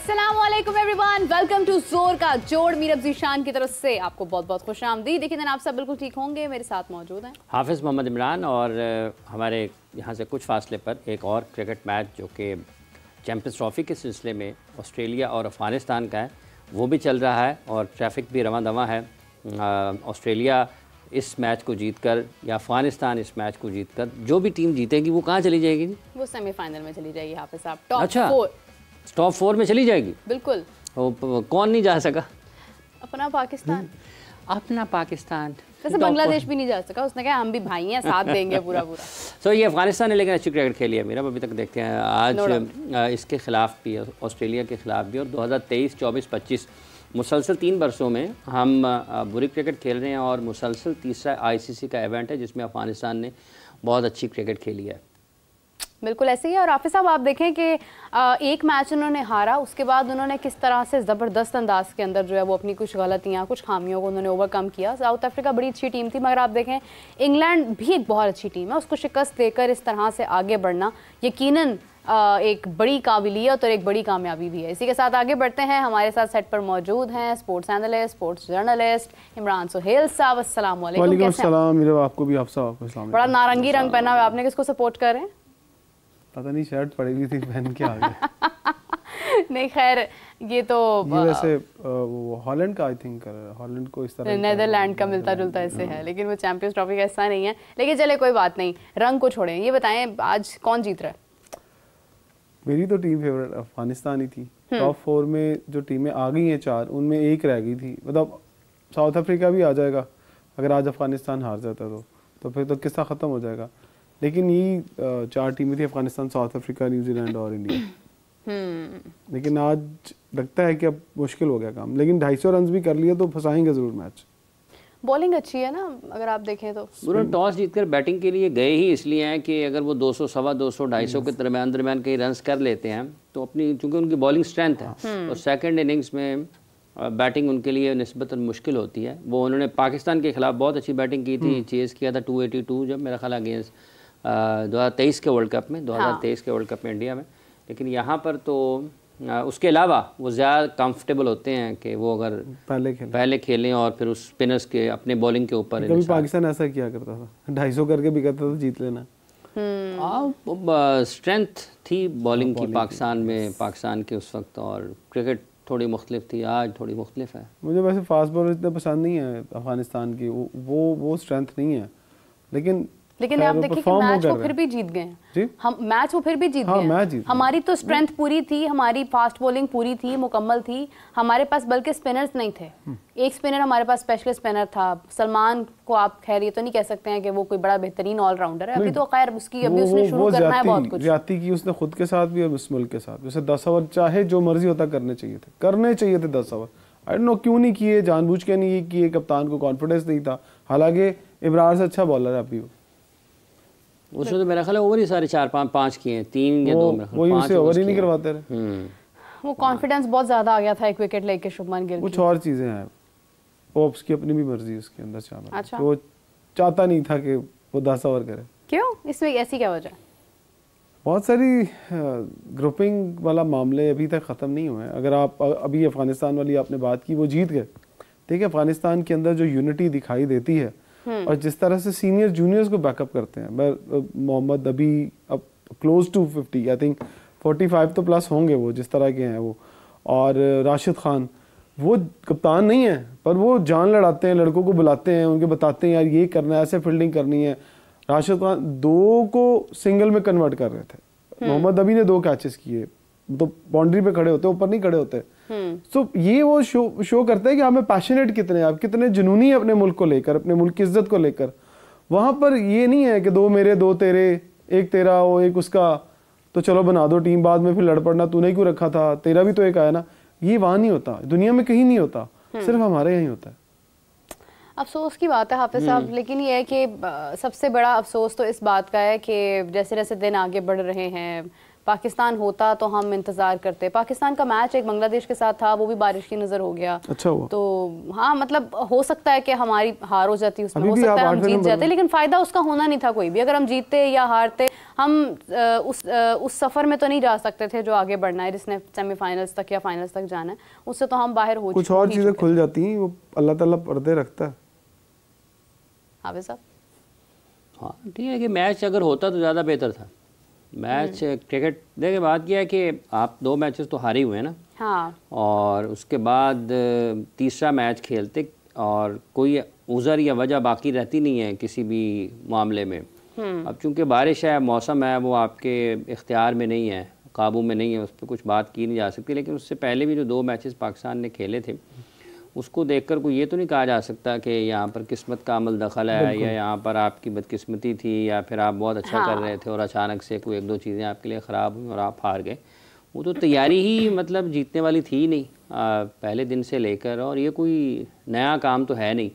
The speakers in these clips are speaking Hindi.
अस्सलामुअलैकुम एवरीवन, वेलकम टू जोर का जोड़। मीरब ज़ीशान की तरफ से आपको बहुत बहुत खुशामदीद। देखिए आप सब बिल्कुल ठीक होंगे। मेरे साथ मौजूद हैं हाफिज़ मोहम्मद इमरान और हमारे यहाँ से कुछ फासले पर एक और क्रिकेट मैच जो कि चैम्पियंस ट्रॉफ़ी के सिलसिले में ऑस्ट्रेलिया और अफ़गानिस्तान का है, वो भी चल रहा है और ट्रैफिक भी रवां दवां है। ऑस्ट्रेलिया इस मैच को जीतकर या अफ़गानिस्तान इस मैच को जीतकर जो भी टीम जीतेगी वो कहाँ चली जाएगी? वो सेमीफाइनल में चली जाएगी हाफिज़ साहब। टॉप अच्छा, 4 टॉप 4 में चली जाएगी। बिल्कुल। कौन नहीं जा सका? अपना पाकिस्तान। अपना पाकिस्तान। वैसे बांग्लादेश भी नहीं जा सका, उसने कहा हम भी भाई हैं, साथ देंगे पूरा। सो ये अफगानिस्तान ने लेकिन अच्छी क्रिकेट खेली है मेरा, अभी तक देखते हैं आज इसके खिलाफ भी, ऑस्ट्रेलिया के खिलाफ भी। और 2023, 24, 25 मुसलसल 3 बरसों में हम बुरी क्रिकेट खेल रहे हैं और मुसलसल तीसरा आईसीसी का इवेंट है जिसमें अफगानिस्तान ने बहुत अच्छी क्रिकेट खेली है। बिल्कुल ऐसे ही है। और हाफिज़ साहब आप देखें कि एक मैच उन्होंने हारा, उसके बाद उन्होंने किस तरह से ज़बरदस्त अंदाज के अंदर जो है वो अपनी कुछ गलतियाँ, कुछ खामियों को उन्होंने ओवरकम किया। साउथ अफ्रीका बड़ी अच्छी टीम थी, मगर आप देखें इंग्लैंड भी एक बहुत अच्छी टीम है, उसको शिकस्त देकर इस तरह से आगे बढ़ना यकीनन एक बड़ी काबिलियत और एक बड़ी कामयाबी भी है। इसी के साथ आगे बढ़ते हैं। हमारे साथ सेट पर मौजूद हैं sports analyst, sports journalist Imran Suhail साहब। अस्सलाम वालेकुम। वालेकुम सलाम। आपको भी आप सब। बड़ा नारंगी रंग पहना हुआ आपने, किसको सपोर्ट कर रहे हैं? पता नहीं, शर्ट पड़ेगी थी पहन के आ गए। नहीं खैर, ये तो ये वैसे वो हॉलैंड का, आई थिंक हॉलैंड को इस तरह नेदरलैंड का मिलता जुलता ऐसे है, लेकिन वो चैंपियंस ट्रॉफी का हिस्सा नहीं है। लेकिन चले कोई बात नहीं, रंग को छोड़ें। ये बताएं आज कौन जीत रहा है? मेरी तो टीम फेवरेट अफगानिस्तान ही थी। टॉप 4 में जो टीमें आ गई हैं 4, उनमें एक रह गई थी। मतलब साउथ अफ्रीका भी आ जाएगा अगर आज अफगानिस्तान हार जाता तो फिर तो किस्सा ख़त्म हो जाएगा। लेकिन यही 4 टीमें थी, अफगानिस्तान, साउथ अफ्रीका, न्यूजीलैंड और इंडिया। लेकिन आज लगता है कि अब मुश्किल हो गया काम। लेकिन 250 रन भी कर लिए तो फंसाएंगे ज़रूर मैच। बॉलिंग अच्छी है ना, अगर आप देखें तो। उन्होंने टॉस जीतकर बैटिंग के लिए गए ही इसलिए हैं कि अगर वो 200, सवा 200, 250 के दरमियान कई रन्स कर लेते हैं तो अपनी, चूँकि उनकी बॉलिंग स्ट्रेंथ है और सेकंड इनिंग्स में बैटिंग उनके लिए निस्बतन मुश्किल होती है। वो उन्होंने पाकिस्तान के खिलाफ बहुत अच्छी बैटिंग की थी, चेज़ किया था 282 जब मेरा ख्याल अगेंस्ट 2023 के वर्ल्ड कप में, 2023 के वर्ल्ड कप में इंडिया में। लेकिन यहाँ पर तो उसके अलावा वो ज़्यादा कंफर्टेबल होते हैं कि वो अगर पहले खेलें और फिर उस स्पिनर्स के अपने बॉलिंग के ऊपर। कभी पाकिस्तान ऐसा किया करता था, 250 करके भी करता था, जीत लेना। स्ट्रेंथ थी बॉलिंग की पाकिस्तान में, पाकिस्तान के उस वक्त, और क्रिकेट थोड़ी मुख्तलिफ थी, आज थोड़ी मुख्तलिफ है। मुझे वैसे फास्ट बॉलर इतने पसंद नहीं है अफगानिस्तान की, वो स्ट्रेंथ नहीं है। लेकिन आप देखिए कि मैच वो फिर भी जीत गए। हम मैच वो फिर भी जीत गए। हमारी तो स्ट्रेंथ पूरी थी, हमारी फास्ट बॉलिंग पूरी थी, मुकम्मल थी हमारे पास, बल्कि स्पिनर्स नहीं थे। एक स्पिनर हमारे पास स्पेशल स्पिनर था सलमान को। आप खैर ये तो नहीं कह सकते हैं कि वो कोई बड़ा बेहतरीन ऑलराउंडर है, अभी तो खैर उसकी अभी उसने शुरू करना है बहुत कुछ। ज्यादती की उसने खुद के साथ भी और इस मुल्क के साथ। जैसे 10 ओवर चाहे जो मर्जी होता करने चाहिए थे 10 ओवर। आई डोंट नो क्यों नहीं किए, जानबूझ के नहीं किए, कप्तान को कॉन्फिडेंस नहीं था। हालांकि इमरान से अच्छा बॉलर है अभी उसने तो मेरा ख्याल ओवर ही सारे 4-5 किए हैं, 3 या 2 वही उसे ओवर ही नहीं करवाते रहे। वो कॉन्फिडेंस बहुत ज्यादा आ गया था एक विकेट लेके शुभमन गिल। कुछ और चीजें हैं, ओप्स की अपनी भी मर्जी उसके अंदर शामिल। अच्छा। तो वो चाहता नहीं था कि वो 10 ओवर करे। क्यों? इसमें ऐसी क्या वजह? बहुत सारी ग्रुपिंग वाला मामले अभी तक ख़त्म नहीं हुए हैं। अगर आप अभी अफगानिस्तान वाली आपने बात की, वो जीत गए। देखिए अफगानिस्तान के अंदर जो यूनिटी दिखाई देती है और जिस तरह से सीनियर जूनियर्स को बैकअप करते हैं। मैं मोहम्मद अभी अब क्लोज टू 50, आई थिंक 45 तो प्लस होंगे वो, जिस तरह के हैं वो। और राशिद खान, वो कप्तान नहीं है पर वो जान लड़ाते हैं, लड़कों को बुलाते हैं, उनके बताते हैं यार ये करना है, ऐसे फील्डिंग करनी है। राशिद खान 2 को सिंगल में कन्वर्ट कर रहे थे। मोहम्मद अभी ने 2 कैचेस किए, तो बाउंड्री पे खड़े होते, ऊपर नहीं खड़े होते। सो ये वो शो करता है कि हमें पैशनेट कितने, आप कितने जुनूनी अपने मुल्क को लेकर, अपने मुल्क की इज्जत को लेकर। वहां पर ये नहीं है कि 2 मेरे 2 तेरे, एक तेरा हो एक उसका, तो चलो बना दो टीम, बाद में फिर लड़ पड़ना, तूने क्यों रखा था, तेरा भी तो एक आया ना। ये वहां नहीं होता, दुनिया में कहीं नहीं होता, सिर्फ हमारे यहाँ होता है। अफसोस की बात है हाफिज साहब, लेकिन ये है कि सबसे बड़ा अफसोस तो इस बात का है कि जैसे जैसे दिन आगे बढ़ रहे हैं, पाकिस्तान होता तो हम इंतज़ार करते। पाकिस्तान का मैच एक बांग्लादेश के साथ था, वो भी बारिश की नज़र हो गया। अच्छा हुआ। तो हाँ, मतलब हो सकता है कि हमारी हार हो जाती, उसमें हो सकता है हम जीत जाते, लेकिन फ़ायदा उसका होना नहीं था कोई भी। अगर हम जीतते या हारते, हम उस सफ़र में तो नहीं जा सकते थे जो आगे बढ़ना है, जिसने सेमीफाइनल्स तक या फाइनल्स तक जाना है, उससे तो हम बाहर हो। कुछ और चीज़ें खुल जाती हैं, वो अल्लाह ताला पर्दे रखता है। हाफिज़ साहब, हाँ ठीक है कि मैच अगर होता तो ज़्यादा बेहतर था। मैच क्रिकेट देखिए, बात यह है कि आप 2 मैचेस तो हारे हुए हैं ना। हाँ। और उसके बाद तीसरा मैच खेलते और कोई उज़र या वजह बाकी रहती नहीं है किसी भी मामले में। अब चूंकि बारिश है, मौसम है, वो आपके इख्तियार में नहीं है, काबू में नहीं है, उस पर कुछ बात की नहीं जा सकती। लेकिन उससे पहले भी जो 2 मैचेस पाकिस्तान ने खेले थे, उसको देखकर कोई ये तो नहीं कहा जा सकता कि यहाँ पर किस्मत का अमल दखल है या यहाँ पर आपकी बदकिस्मती थी या फिर आप बहुत अच्छा कर रहे थे और अचानक से कोई 1-2 चीज़ें आपके लिए ख़राब हुई और आप हार गए। वो तो तैयारी ही मतलब जीतने वाली थी नहीं पहले दिन से लेकर, और ये कोई नया काम तो है नहीं।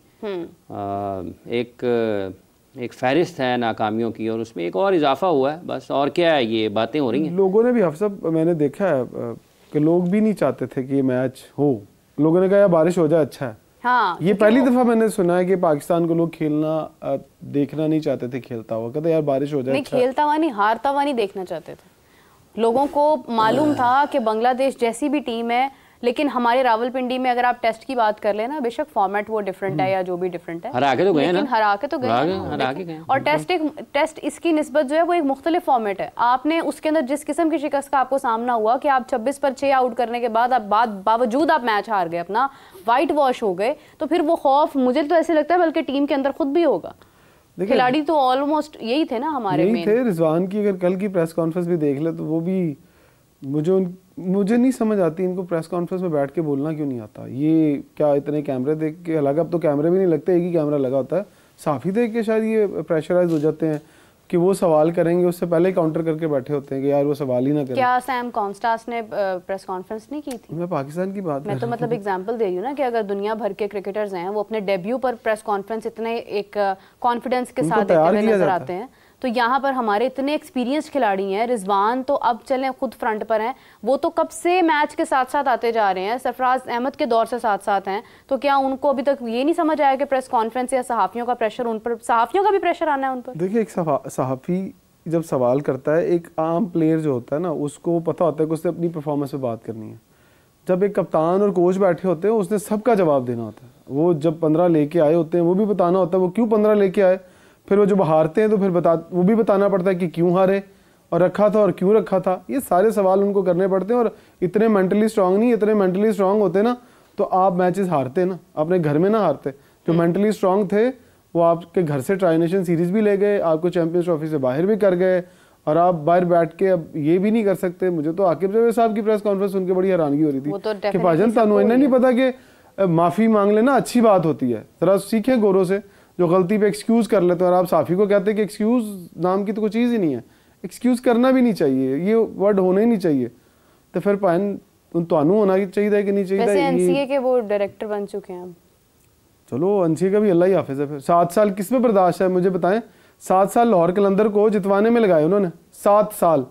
एक फहरिस्त है नाकामियों की और उसमें एक और इजाफा हुआ है, बस। और क्या है, ये बातें हो रही हैं। लोगों ने भी सब मैंने देखा है कि लोग भी नहीं चाहते थे कि ये मैच हो। लोगों ने कहा यार बारिश हो जाए, अच्छा है। हाँ, ये पहली दफा मैंने सुना है कि पाकिस्तान को लोग खेलना देखना नहीं चाहते थे खेलता हुआ, कहते यार बारिश हो जाए, नहीं, अच्छा खेलता हुआ नहीं, हारता हुआ नहीं देखना चाहते थे। लोगों को मालूम था कि बांग्लादेश जैसी भी टीम है, लेकिन हमारे रावलपिंडी में अगर आप टेस्ट की बात कर लेना, बेशक फॉर्मेट वो डिफरेंट है या जो भी डिफरेंट है, हरा के तो गए ना, हरा के तो गए। और टेस्ट इसकी निस्बत जो है वो एक मुख्तलिफ फॉर्मेट है। आपने उसके अंदर जिस किस्म की शिकस्त का आपको सामना हुआ कि आप 26 पर 6 आउट करने के बाद बावजूद आप मैच हार गए, अपना वाइट वॉश हो गए, तो फिर वो खौफ मुझे तो ऐसे लगता है बल्कि टीम के अंदर खुद भी होगा। खिलाड़ी तो ऑलमोस्ट यही थे ना हमारे में। थे रिजवान की अगर कल की प्रेस कॉन्फ्रेंस भी देख ले तो वो भी मुझे नहीं समझ आती, इनको प्रेस कॉन्फ्रेंस में बैठ के बोलना क्यों नहीं आता। ये क्या इतने कैमरे देख के, हालांकि अब तो कैमरे भी नहीं लगते, एक ही कैमरा लगा होता है, साफ ही देख के शायद ये प्रेशराइज हो जाते हैं कि वो सवाल करेंगे, उससे पहले ही काउंटर करके बैठे होते हैं कि यार वो सवाल ही ना करें। क्या सैम कॉन्स्टास ने प्रेस कॉन्फ्रेंस नहीं की थी? मैं पाकिस्तान की बात मैं तो मतलब एग्जांपल दे रही हूँ ना कि अगर दुनिया भर के क्रिकेटर्स हैं, वो अपने डेब्यू पर प्रेस कॉन्फ्रेंस इतने एक कॉन्फिडेंस के साथ देते हुए नजर आते हैं, तो यहाँ पर हमारे इतने एक्सपीरियंस खिलाड़ी हैं। रिजवान तो अब चलें खुद फ्रंट पर हैं, वो तो कब से मैच के साथ साथ आते जा रहे हैं, सरफराज अहमद के दौर से साथ साथ हैं, तो क्या उनको अभी तक ये नहीं समझ आया कि प्रेस कॉन्फ्रेंस या सहाफ़ियों का प्रेशर उन पर, सहाफ़ियों का भी प्रेशर आना है उन पर? देखिए, एक सहाफ़ी जब सवाल करता है, एक आम प्लेयर जो होता है ना, उसको पता होता है कि उसने अपनी परफॉर्मेंस पे बात करनी है। जब एक कप्तान और कोच बैठे होते हैं, उसने सबका जवाब देना होता है। वो जब 15 लेके आए होते हैं, वो भी बताना होता है वो क्यों 15 लेके आए, फिर वो जब हारते हैं तो फिर वो भी बताना पड़ता है कि क्यों हारे और रखा था और क्यों रखा था। ये सारे सवाल उनको करने पड़ते हैं, और इतने मेंटली स्ट्रांग नहीं, इतने मेंटली स्ट्रांग होते ना तो आप मैचेस हारते ना, अपने घर में ना हारते। जो मेंटली स्ट्रांग थे वो आपके घर से ट्राई नेशन सीरीज भी ले गए, आपको चैंपियंस ट्रॉफी से बाहर भी कर गए, और आप बाहर बैठ के अब ये भी नहीं कर सकते। मुझे तो आकिब जावेद साहब की प्रेस कॉन्फ्रेंस सुन के बड़ी हैरानगी हो रही थी कि भाजन तानू इन्हें नहीं पता कि माफ़ी मांग लेना अच्छी बात होती है, ज़रा सीखें गोरों से। जो गलती पे एक्सक्यूज़ कर लेते हैं, और आप साफ़ी को कहते हैं कि एक्सक्यूज़ नाम की तो कोई चीज़ ही नहीं है, एक्सक्यूज़ करना भी नहीं चाहिए, ये वर्ड होना ही नहीं चाहिए। तो फिर तानू होना चाहिए कि नहीं चाहिए। वैसे एनसीए के वो डायरेक्टर बन चुके हैं। चलो एनसीए का भी अल्लाह ही हाफिज़ है। फिर 7 साल किस में बर्दाश्त है, मुझे बताएं। 7 साल लाहौर कलंदर को जितवाने में लगाए उन्होंने, 7 साल।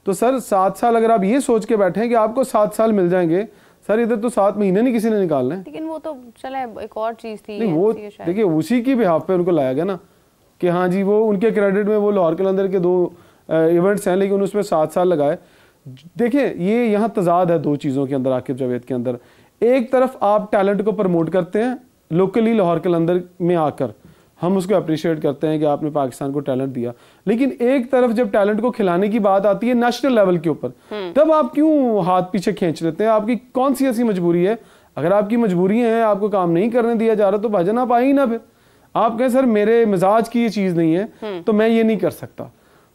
तो सर 7 साल अगर आप ये सोच के बैठे हैं कि आपको 7 साल मिल जाएंगे, सर इधर तो 7 महीने नहीं किसी ने निकालना है। लेकिन वो तो चले एक और चीज़ थी। नहीं, वो देखिए उसी की बिहाफ पे उनको लाया गया ना कि हाँ जी, वो उनके क्रेडिट में वो लाहौर कलंदर के 2 इवेंट्स हैं, लेकिन उसमें 7 साल लगाए। देखिए ये यहाँ तजाद है 2 चीज़ों के अंदर, आकिब जावेद के अंदर। एक तरफ आप टैलेंट को प्रमोट करते हैं लोकली, लाहौर कलंदर में आकर हम उसको अप्रिशिएट करते हैं कि आपने पाकिस्तान को टैलेंट दिया, लेकिन एक तरफ जब टैलेंट को खिलाने की बात आती है नेशनल लेवल के ऊपर, तब आप क्यों हाथ पीछे खींच लेते हैं? आपकी कौन सी ऐसी मजबूरी है? अगर आपकी मजबूरी है, आपको काम नहीं करने दिया जा रहा, तो भाजन आप आए ही ना। फिर आप कहें सर मेरे मिजाज की ये चीज़ नहीं है तो मैं ये नहीं कर सकता।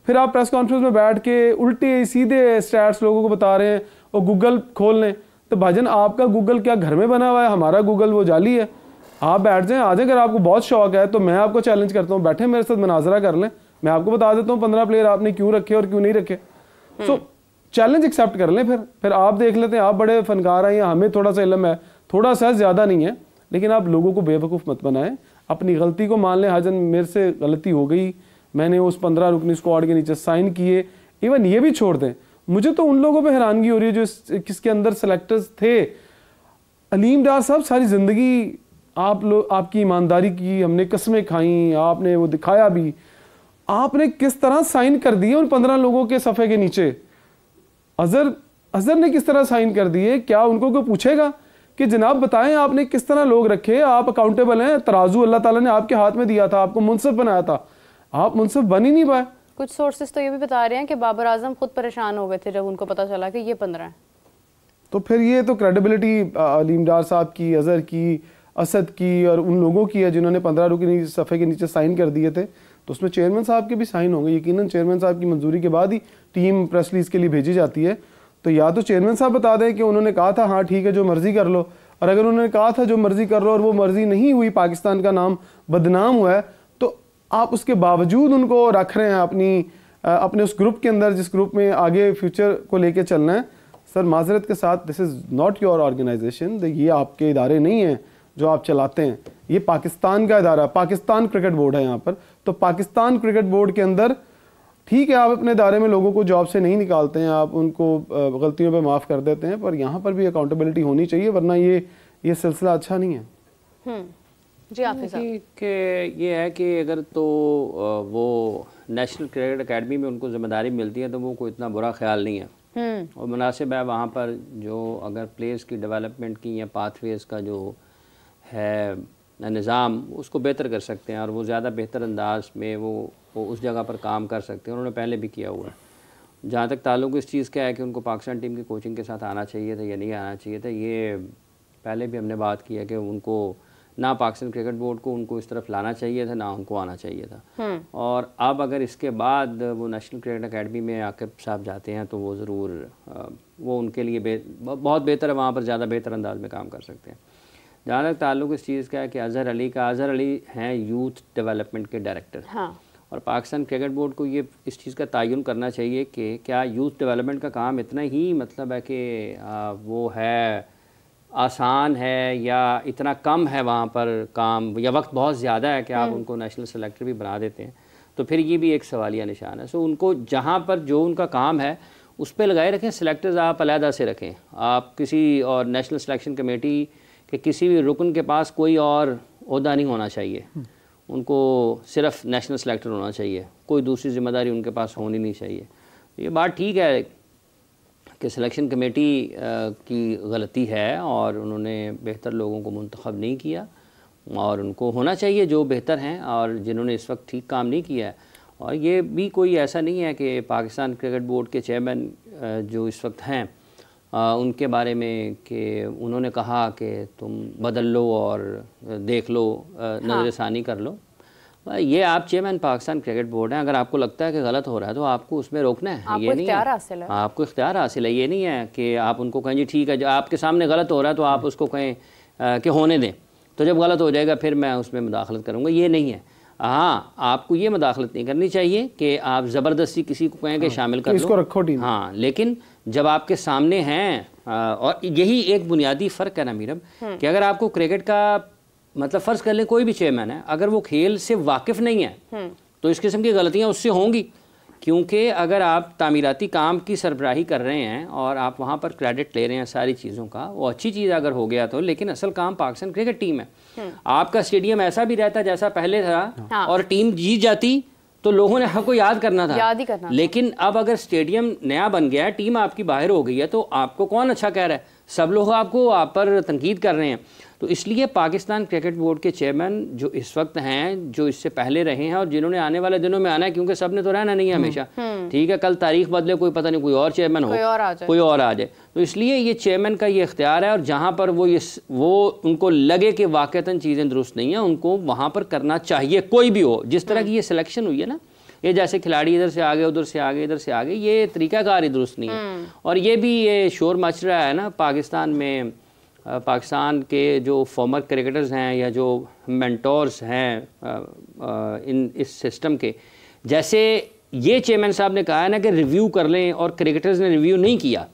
फिर आप प्रेस कॉन्फ्रेंस में बैठ के उल्टे सीधे स्टैट्स लोगों को बता रहे हैं और गूगल खोल लें। तो भाजन आपका गूगल क्या घर में बना हुआ है? हमारा गूगल वो जाली है। आप बैठ जाएं, आ जाए। अगर आपको बहुत शौक है तो मैं आपको चैलेंज करता हूँ, बैठे मेरे साथ मुनाजरा कर लें, मैं आपको बता देता हूँ 15 प्लेयर आपने क्यों रखे और क्यों नहीं रखे। सो चैलेंज एक्सेप्ट कर लें, फिर आप देख लेते हैं। आप बड़े फनकार हैं, हमें थोड़ा सा इल्म है, थोड़ा सा ज़्यादा नहीं है, लेकिन आप लोगों को बेवकूफ़ मत बनाएं। अपनी गलती को मान लें, हाजन मेरे से गलती हो गई, मैंने उस 15 रुकनी स्क्वाड के नीचे साइन किए। इवन ये भी छोड़ दें, मुझे तो उन लोगों पे हैरानगी हो रही है जो किसके अंदर सेलेक्टर्स थे। अलीम डार साहब, सारी ज़िंदगी आप लोग, आपकी ईमानदारी की हमने कस्में खाई, आपने वो दिखाया भी, आपने किस तरह साइन कर दिए उन 15 लोगों के सफ़े के नीचे। अजहर ने किस तरह साइन कर दिए? क्या उनको कोई पूछेगा कि जनाब बताएं आपने किस तरह लोग रखे, आप अकाउंटेबल हैं, तराजू अल्लाह ताला ने आपके हाथ में दिया था, आपको मुनसिफ बनाया था, आप मुनसिफ बन ही नहीं पाए। कुछ सोर्सेज तो ये भी बता रहे हैं कि बाबर आजम खुद परेशान हो गए थे जब उनको पता चला कि ये 15 हैं। तो फिर ये तो क्रेडिबिलिटी अलीम डार साहब की, अजहर की, असद की और उन लोगों की है जिन्होंने 15 के सफ़े के नीचे साइन कर दिए थे। तो उसमें चेयरमैन साहब के भी साइन होंगे यकीनन। चेयरमैन साहब की मंजूरी के बाद ही टीम प्रेस रिलीज के लिए भेजी जाती है। तो या तो चेयरमैन साहब बता दें कि उन्होंने कहा था हाँ ठीक है जो मर्जी कर लो, और अगर उन्होंने कहा था जो मर्जी कर लो और वो मर्जी नहीं हुई, पाकिस्तान का नाम बदनाम हुआ है, तो आप उसके बावजूद उनको रख रहे हैं अपने उस ग्रुप के अंदर जिस ग्रुप में आगे फ्यूचर को लेके चलना है। सर माजरत के साथ, this is not your organisation, ये आपके इदारे नहीं हैं जो आप चलाते हैं, ये पाकिस्तान का इदारा, पाकिस्तान क्रिकेट बोर्ड है यहाँ पर। तो पाकिस्तान क्रिकेट बोर्ड के अंदर ठीक है आप अपने इदारे में लोगों को जॉब से नहीं निकालते हैं, आप उनको गलतियों पे माफ़ कर देते हैं, पर यहाँ पर भी अकाउंटेबिलिटी होनी चाहिए, वरना ये सिलसिला अच्छा नहीं है। जी हाफिज़ साहब, कि ये है कि अगर तो वो नेशनल क्रिकेट एकेडमी में उनको जिम्मेदारी मिलती है तो वो कोई इतना बुरा ख्याल नहीं है, और मुनासिब है वहाँ पर जो अगर प्लेयर्स की डेवलपमेंट की या पाथवेज़ का जो है निज़ाम उसको बेहतर कर सकते हैं, और वो ज़्यादा बेहतर अंदाज में वो उस जगह पर काम कर सकते हैं। उन्होंने पहले भी किया हुआ है। जहाँ तक ताल्लुक़ इस चीज़ का है कि उनको पाकिस्तान टीम की कोचिंग के साथ आना चाहिए था या नहीं आना चाहिए था, ये पहले भी हमने बात की है कि उनको ना पाकिस्तान क्रिकेट बोर्ड को उनको इस तरफ लाना चाहिए था, ना उनको आना चाहिए था। और अब अगर इसके बाद वो नेशनल क्रिकेट एकेडमी में आकिब साहब जाते हैं तो वो ज़रूर वो उनके लिए बहुत बेहतर है, वहाँ पर ज़्यादा बेहतर अंदाज में काम कर सकते हैं। जहाँ तक ताल्लुक़ इस चीज़ का है कि अज़हर अली हैं यूथ डेवलपमेंट के डायरेक्टर, और पाकिस्तान क्रिकेट बोर्ड को ये इस चीज़ का तयन करना चाहिए कि क्या यूथ डेवलपमेंट का काम इतना ही मतलब है कि वो है आसान है या इतना कम है वहाँ पर काम, या वक्त बहुत ज़्यादा है कि आप उनको नेशनल सेलेक्टर भी बना देते हैं, तो फिर ये भी एक सवालिया निशान है। सो उनको जहाँ पर जो उनका काम है उस पर लगाए रखें, सेलेक्टर्स आप अलहदा से रखें, आप किसी और नेशनल सिलेक्शन कमेटी के किसी भी रुकन के पास कोई और ओहदा नहीं होना चाहिए, उनको सिर्फ नेशनल सेलेक्टर होना चाहिए, कोई दूसरी जिम्मेदारी उनके पास होनी नहीं चाहिए। ये बात ठीक है कि सिलेक्शन कमेटी की गलती है और उन्होंने बेहतर लोगों को मुंतखब नहीं किया, और उनको होना चाहिए जो बेहतर हैं और जिन्होंने इस वक्त ठीक काम नहीं किया है। और ये भी कोई ऐसा नहीं है कि पाकिस्तान क्रिकेट बोर्ड के चेयरमैन जो इस वक्त हैं उनके बारे में कि उन्होंने कहा कि तुम बदल लो और देख लो, नज़रसानी कर लो। ये आप चेयरमैन पाकिस्तान क्रिकेट बोर्ड हैं, अगर आपको लगता है कि गलत हो रहा है तो आपको उसमें रोकना है, ये नहीं है आपको इख्तियार हासिल है। ये नहीं है कि आप उनको कहें जी ठीक है, जो आपके सामने गलत हो रहा है तो आप उसको कहें कि होने दें, तो जब गलत हो जाएगा फिर मैं उसमें मुदाखलत करूँगा, ये नहीं है। हाँ, आपको ये मुदाखलत नहीं करनी चाहिए कि आप ज़बरदस्ती किसी को कहें कि शामिल कर लो, इसको रखो टीम। हाँ, लेकिन जब आपके सामने हैं और यही एक बुनियादी फ़र्क है ना मीरब, कि अगर आपको क्रिकेट का मतलब फ़र्ज़ कर लें कोई भी चेयरमैन है, अगर वो खेल से वाकिफ़ नहीं है तो इस किस्म की गलतियाँ उससे होंगी, क्योंकि अगर आप तामीराती काम की सरबराही कर रहे हैं और आप वहाँ पर क्रेडिट ले रहे हैं सारी चीज़ों का, वो अच्छी चीज़ अगर हो गया तो, लेकिन असल काम पाकिस्तान क्रिकेट टीम है। आपका स्टेडियम ऐसा भी रहता जैसा पहले था और टीम जीत जाती तो लोगों ने आपको याद करना था, लेकिन अब अगर स्टेडियम नया बन गया है, टीम आपकी बाहर हो गई है, तो आपको कौन अच्छा कह रहा है? सब लोग आपको आप पर तनकीद कर रहे हैं। तो इसलिए पाकिस्तान क्रिकेट बोर्ड के चेयरमैन जो इस वक्त हैं, जो इससे पहले रहे हैं और जिन्होंने आने वाले दिनों में आना है, क्योंकि सब ने तो रहना नहीं है हमेशा, ठीक है, कल तारीख बदले, कोई पता नहीं कोई और चेयरमैन हो, कोई और आ जाए, तो इसलिए ये चेयरमैन का ये इख्तियार है, और जहाँ पर वो उनको लगे कि वाकईतन चीज़ें दुरुस्त नहीं हैं, उनको वहाँ पर करना चाहिए, कोई भी हो। जिस तरह की ये सिलेक्शन हुई है ना, ये जैसे खिलाड़ी इधर से आगे, उधर से आगे, इधर से आगे, ये तरीकाकार ही दुरुस्त नहीं है। और ये भी ये शोर मच रहा है ना पाकिस्तान में, पाकिस्तान के जो फॉर्मर क्रिकेटर्स हैं या जो मेंटोर्स हैं इस सिस्टम के, जैसे ये चेयरमैन साहब ने कहा है ना कि रिव्यू कर लें, और क्रिकेटर्स ने रिव्यू नहीं किया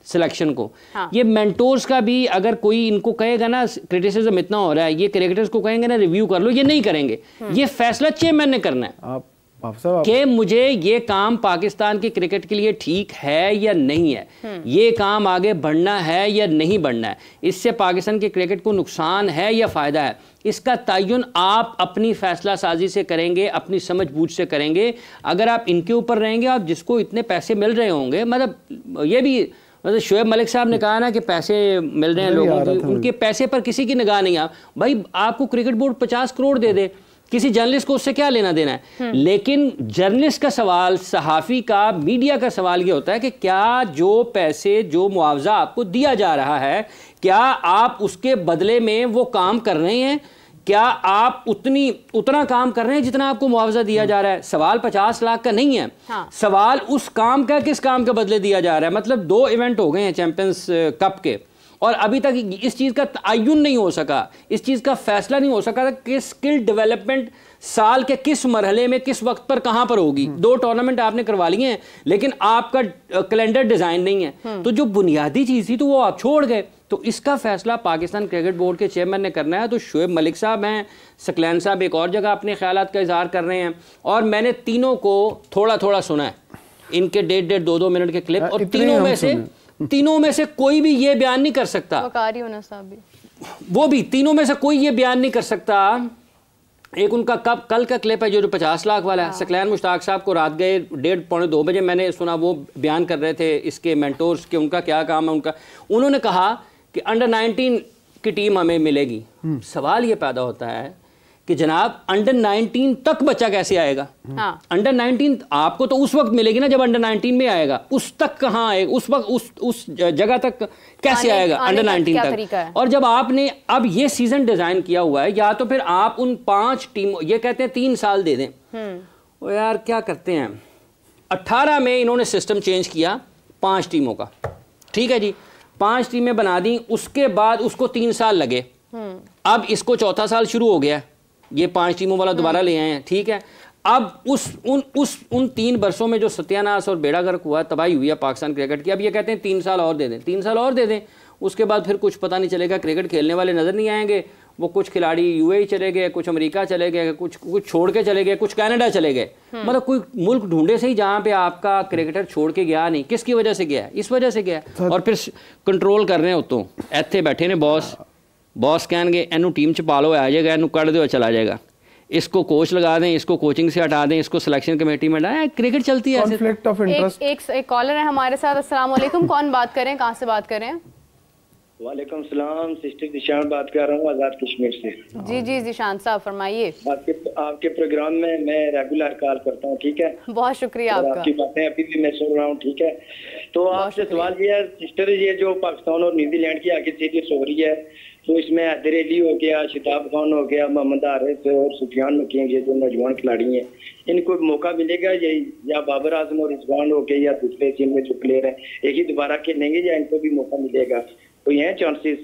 सिलेक्शन को। ये मेंटोर्स का भी अगर कोई इनको कहेगा ना क्रिटिसिज्म इतना हो रहा है, ये क्रिकेटर्स को कहेंगे ना रिव्यू कर लो, ये नहीं करेंगे, ये फैसला चेयरमैन ने करना है। कि मुझे ये काम पाकिस्तान की क्रिकेट के लिए ठीक है या नहीं है, ये काम आगे बढ़ना है या नहीं बढ़ना है, इससे पाकिस्तान की क्रिकेट को नुकसान है या फ़ायदा है, इसका तयन आप अपनी फैसला साजी से करेंगे, अपनी समझ बूझ से करेंगे। अगर आप इनके ऊपर रहेंगे, आप जिसको इतने पैसे मिल रहे होंगे, मतलब ये भी मतलब शोएब मलिक साहब ने कहा ना कि पैसे मिल रहे हैं लोगों को, उनके पैसे पर किसी की निगाह नहीं। आप भाई, आपको क्रिकेट बोर्ड 50 करोड़ दे दे, किसी जर्नलिस्ट को उससे क्या लेना देना है। लेकिन जर्नलिस्ट का सवाल, सहाफ़ी का, मीडिया का सवाल ये होता है कि क्या जो पैसे, जो मुआवजा आपको दिया जा रहा है, क्या आप उसके बदले में वो काम कर रहे हैं, क्या आप उतना काम कर रहे हैं जितना आपको मुआवजा दिया जा रहा है। सवाल 50 लाख का नहीं है। हाँ। सवाल उस काम का, किस काम के बदले दिया जा रहा है। मतलब 2 इवेंट हो गए हैं चैंपियंस कप के, और अभी तक इस चीज़ का तयन नहीं हो सका, इस चीज़ का फैसला नहीं हो सका कि स्किल डेवलपमेंट साल के किस मरहले में, किस वक्त पर, कहां पर होगी। 2 टूर्नामेंट आपने करवा लिए हैं, लेकिन आपका कैलेंडर डिज़ाइन नहीं है। तो जो बुनियादी चीज़ थी तो वो आप छोड़ गए। तो इसका फैसला पाकिस्तान क्रिकेट बोर्ड के चेयरमैन ने करना है। तो शोएब मलिक साहब हैं, सकलैन साहब एक और जगह अपने ख्यालात का इजहार कर रहे हैं, और मैंने तीनों को थोड़ा थोड़ा सुना है, इनके 1.5 2 मिनट के क्लिप, और तीनों में से कोई भी ये बयान नहीं कर सकता, वो भी तीनों में से कोई ये बयान नहीं कर सकता। एक उनका कल का क्लिप है जो 50 लाख वाला है। सकलैन मुश्ताक साहब को रात गए 1:30 पौने 2 बजे मैंने सुना, वो बयान कर रहे थे इसके मेंटोर्स के, उनका क्या काम है। उन्होंने कहा कि अंडर 19 की टीम हमें मिलेगी। सवाल ये पैदा होता है कि जनाब अंडर 19 तक बच्चा कैसे आएगा। हाँ। अंडर 19 आपको तो उस वक्त मिलेगी ना जब अंडर 19 में आएगा, उस तक कहाँ आएगा, उस वक्त उस जगह तक कैसे आएगा अंडर 19 तक। और जब आपने अब ये सीजन डिजाइन किया हुआ है, या तो फिर आप उन 5 टीमों, ये कहते हैं 3 साल दे दें, वो यार क्या करते हैं। 18 में इन्होंने सिस्टम चेंज किया 5 टीमों का, ठीक है जी, 5 टीमें बना दी, उसके बाद उसको 3 साल लगे, अब इसको 4था साल शुरू हो गया, ये 5 टीमों वाला दोबारा ले आए हैं, ठीक है। अब उन 3 वर्षों में जो सत्यानाश और बेड़ा गर्क हुआ, तबाही हुई है पाकिस्तान क्रिकेट की, अब ये कहते हैं 3 साल और दे दें, 3 साल और दे दें, उसके बाद फिर कुछ पता नहीं चलेगा, क्रिकेट खेलने वाले नज़र नहीं आएंगे। वो कुछ खिलाड़ी यूएई चले गए, कुछ अमेरिका चले गए, कुछ छोड़ के चले गए, कुछ कनाडा चले गए। मतलब कोई मुल्क ढूंढे से ही जहाँ पे आपका क्रिकेटर छोड़ के गया नहीं। किसकी वजह से गया? इस वजह से गया। और फिर कंट्रोल कर रहे हो तो इतने बैठे ने बॉस कहणगे इनू टीम च पा लो, आ जाएगा, इनू कढ़ दो चला जाएगा, इसको कोच लगा दें, इसको कोचिंग से हटा दें, इसको सिलेक्शन कमेटी में डालें। क्रिकेट चलती है। Conflict of interest. एक कॉलर है हमारे साथ। अस्सलाम वालेकुम, कौन बात कर रहे हैं, कहाँ से बात कर रहे हैं? वालेकुम सलाम, सिस्टर जिशान बात कर रहा हूँ आज़ाद कश्मीर से। जी जिशान साहब फरमाइए। आपके प्रोग्राम में मैं रेगुलर कॉल करता हूँ, ठीक है। बहुत शुक्रिया आपका। आपकी बातें अभी भी मैं सुन रहा हूँ, ठीक है। तो आपसे सवाल ये है सिस्टर, ये जो पाकिस्तान और न्यूजीलैंड की आगे सीरीज हो रही है, तो इसमें हैदर अली हो गया, शिताब खान हो गया, मोहम्मद हारिस और सुफियान नकीम, ये जो नौजवान खिलाड़ी हैं, इनको मौका मिलेगा या बाबर आजम और रिजवान हो गए या दूसरे टीम में जो प्लेयर हैं एक ही दोबारा खेलेंगे या इनको भी मौका मिलेगा? तो ये चांसेस।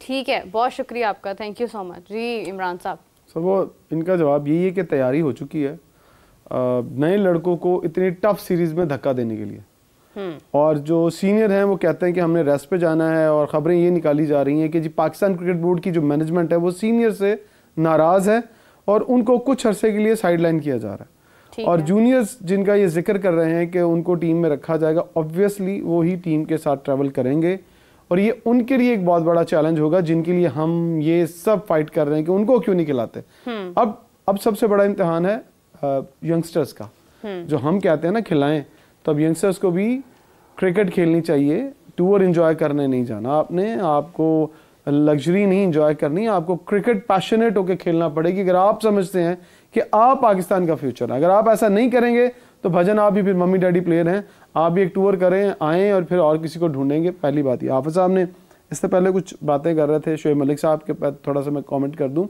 ठीक है, बहुत शुक्रिया आपका, थैंक यू सो मच। जी इमरान साहब। सर वो इनका जवाब यही है कि तैयारी हो चुकी है नए लड़कों को इतनी टफ सीरीज में धक्का देने के लिए। और जो सीनियर हैं वो कहते हैं कि हमने रेस्ट पे जाना है, और ख़बरें ये निकाली जा रही हैं कि जी पाकिस्तान क्रिकेट बोर्ड की जो मैनेजमेंट है वो सीनियर से नाराज़ है और उनको कुछ अरसे के लिए साइडलाइन किया जा रहा है। और जूनियर्स जिनका ये जिक्र कर रहे हैं कि उनको टीम में रखा जाएगा, ऑब्वियसली वो ही टीम के साथ ट्रैवल करेंगे, और ये उनके लिए एक बहुत बड़ा चैलेंज होगा जिनके लिए हम ये सब फाइट कर रहे हैं कि उनको क्यों नहीं खिलाते। अब सबसे बड़ा इम्तिहान है यंगस्टर्स का, जो हम कहते हैं ना खिलाएं, तो अब यंगस्टर्स को भी क्रिकेट खेलनी चाहिए, टूर एंजॉय करने नहीं जाना आपने, आपको लग्जरी नहीं एंजॉय करनी, आपको क्रिकेट पैशनेट होकर खेलना पड़ेगी। अगर आप समझते हैं कि आप पाकिस्तान का फ्यूचर है, अगर आप ऐसा नहीं करेंगे तो भजन आप भी फिर मम्मी डैडी प्लेयर हैं, आप भी एक टूर करें, आएँ और फिर और किसी को ढूंढेंगे। पहली बात ये। हाफिज़ साहब ने इससे पहले कुछ बातें कर रहे थे, शोएब मलिक साहब के पास थोड़ा सा मैं कमेंट कर दूं।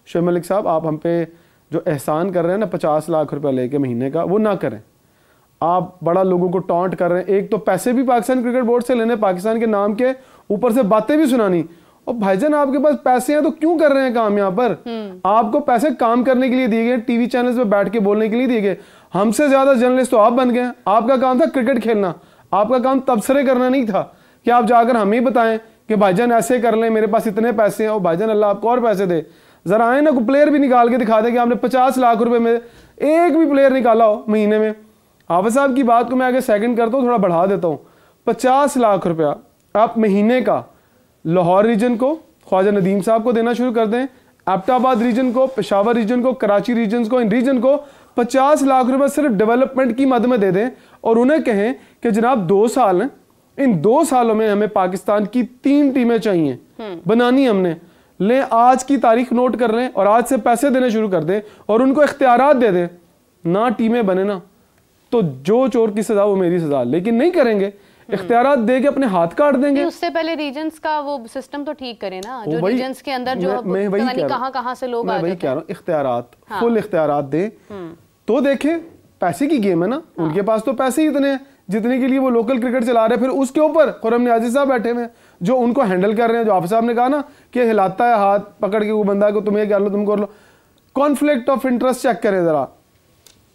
शोएब मलिक साहब, आप हम पे जो एहसान कर रहे हैं ना 50 लाख रुपया लेके महीने का, वो ना करें। आप बड़ा लोगों को टॉन्ट कर रहे हैं, एक तो पैसे भी पाकिस्तान क्रिकेट बोर्ड से लेने पाकिस्तान के नाम के, ऊपर से बातें भी सुनानी। और भाईजान आपके पास पैसे हैं तो क्यों कर रहे हैं काम यहाँ पर? आपको पैसे काम करने के लिए दिए गए, टीवी चैनल्स पे बैठ के बोलने के लिए दिए गए। हमसे ज्यादा जर्नलिस्ट तो आप बन गए। आपका काम था क्रिकेट खेलना, आपका काम तबसरे करना नहीं था कि आप जाकर हमें ही बताएं कि भाईजान ऐसे कर लें, मेरे पास इतने पैसे हैं, और भाईजान अल्लाह आपको और पैसे दे। जरा आए ना, कोई प्लेयर भी निकाल के दिखा दे कि आपने 50 लाख रुपए में एक भी प्लेयर निकाला हो महीने में। हाफिज साहब की बात को मैं आगे सेकंड करता हूँ, थोड़ा बढ़ा देता हूँ। 50 लाख रुपया आप महीने का लाहौर रीजन को, ख्वाजा नदीम साहब को देना शुरू कर दें, एबटाबाद रीजन को, पेशावर रीजन को, कराची रीजन को, इन रीजन को 50 लाख रुपए सिर्फ डेवलपमेंट की मद में दे दें और उन्हें कहें कि जनाब 2 साल हैं, इन 2 सालों में हमें पाकिस्तान की 3 टीमें चाहिए बनानी हमने। लें, आज की तारीख नोट कर लें और आज से पैसे देने शुरू कर दें और उनको इख्तियारात दे दें। ना टीमें बने ना तो जो चोर की सजा वो मेरी सजा, लेकिन नहीं करेंगे, इख्तियारात दे के अपने हाथ काट देंगे। उससे पहले रीजन्स का वो सिस्टम तो ठीक करें ना, जो रीजन्स के अंदर जो कहां से लोग आ जाते हैं। कह रहा हूं इख्तियारात, फुल इख्तियारात दे तो देखें। पैसे की गेम है ना, उनके पास तो पैसे ही इतने हैं जितने के लिए वो लोकल क्रिकेट चला रहे हैं। फिर उसके ऊपर खुर्रम नियाज़ी साहब बैठे हुए हैं जो उनको हैंडल कर रहे हैं। जो हाफिज साहब ने कहा ना कि हिलाता है हाथ पकड़ के वो बंदा को, तुम ये कर लो, तुम कर लो। कॉन्फ्लिक्ट ऑफ इंटरेस्ट चेक करें जरा।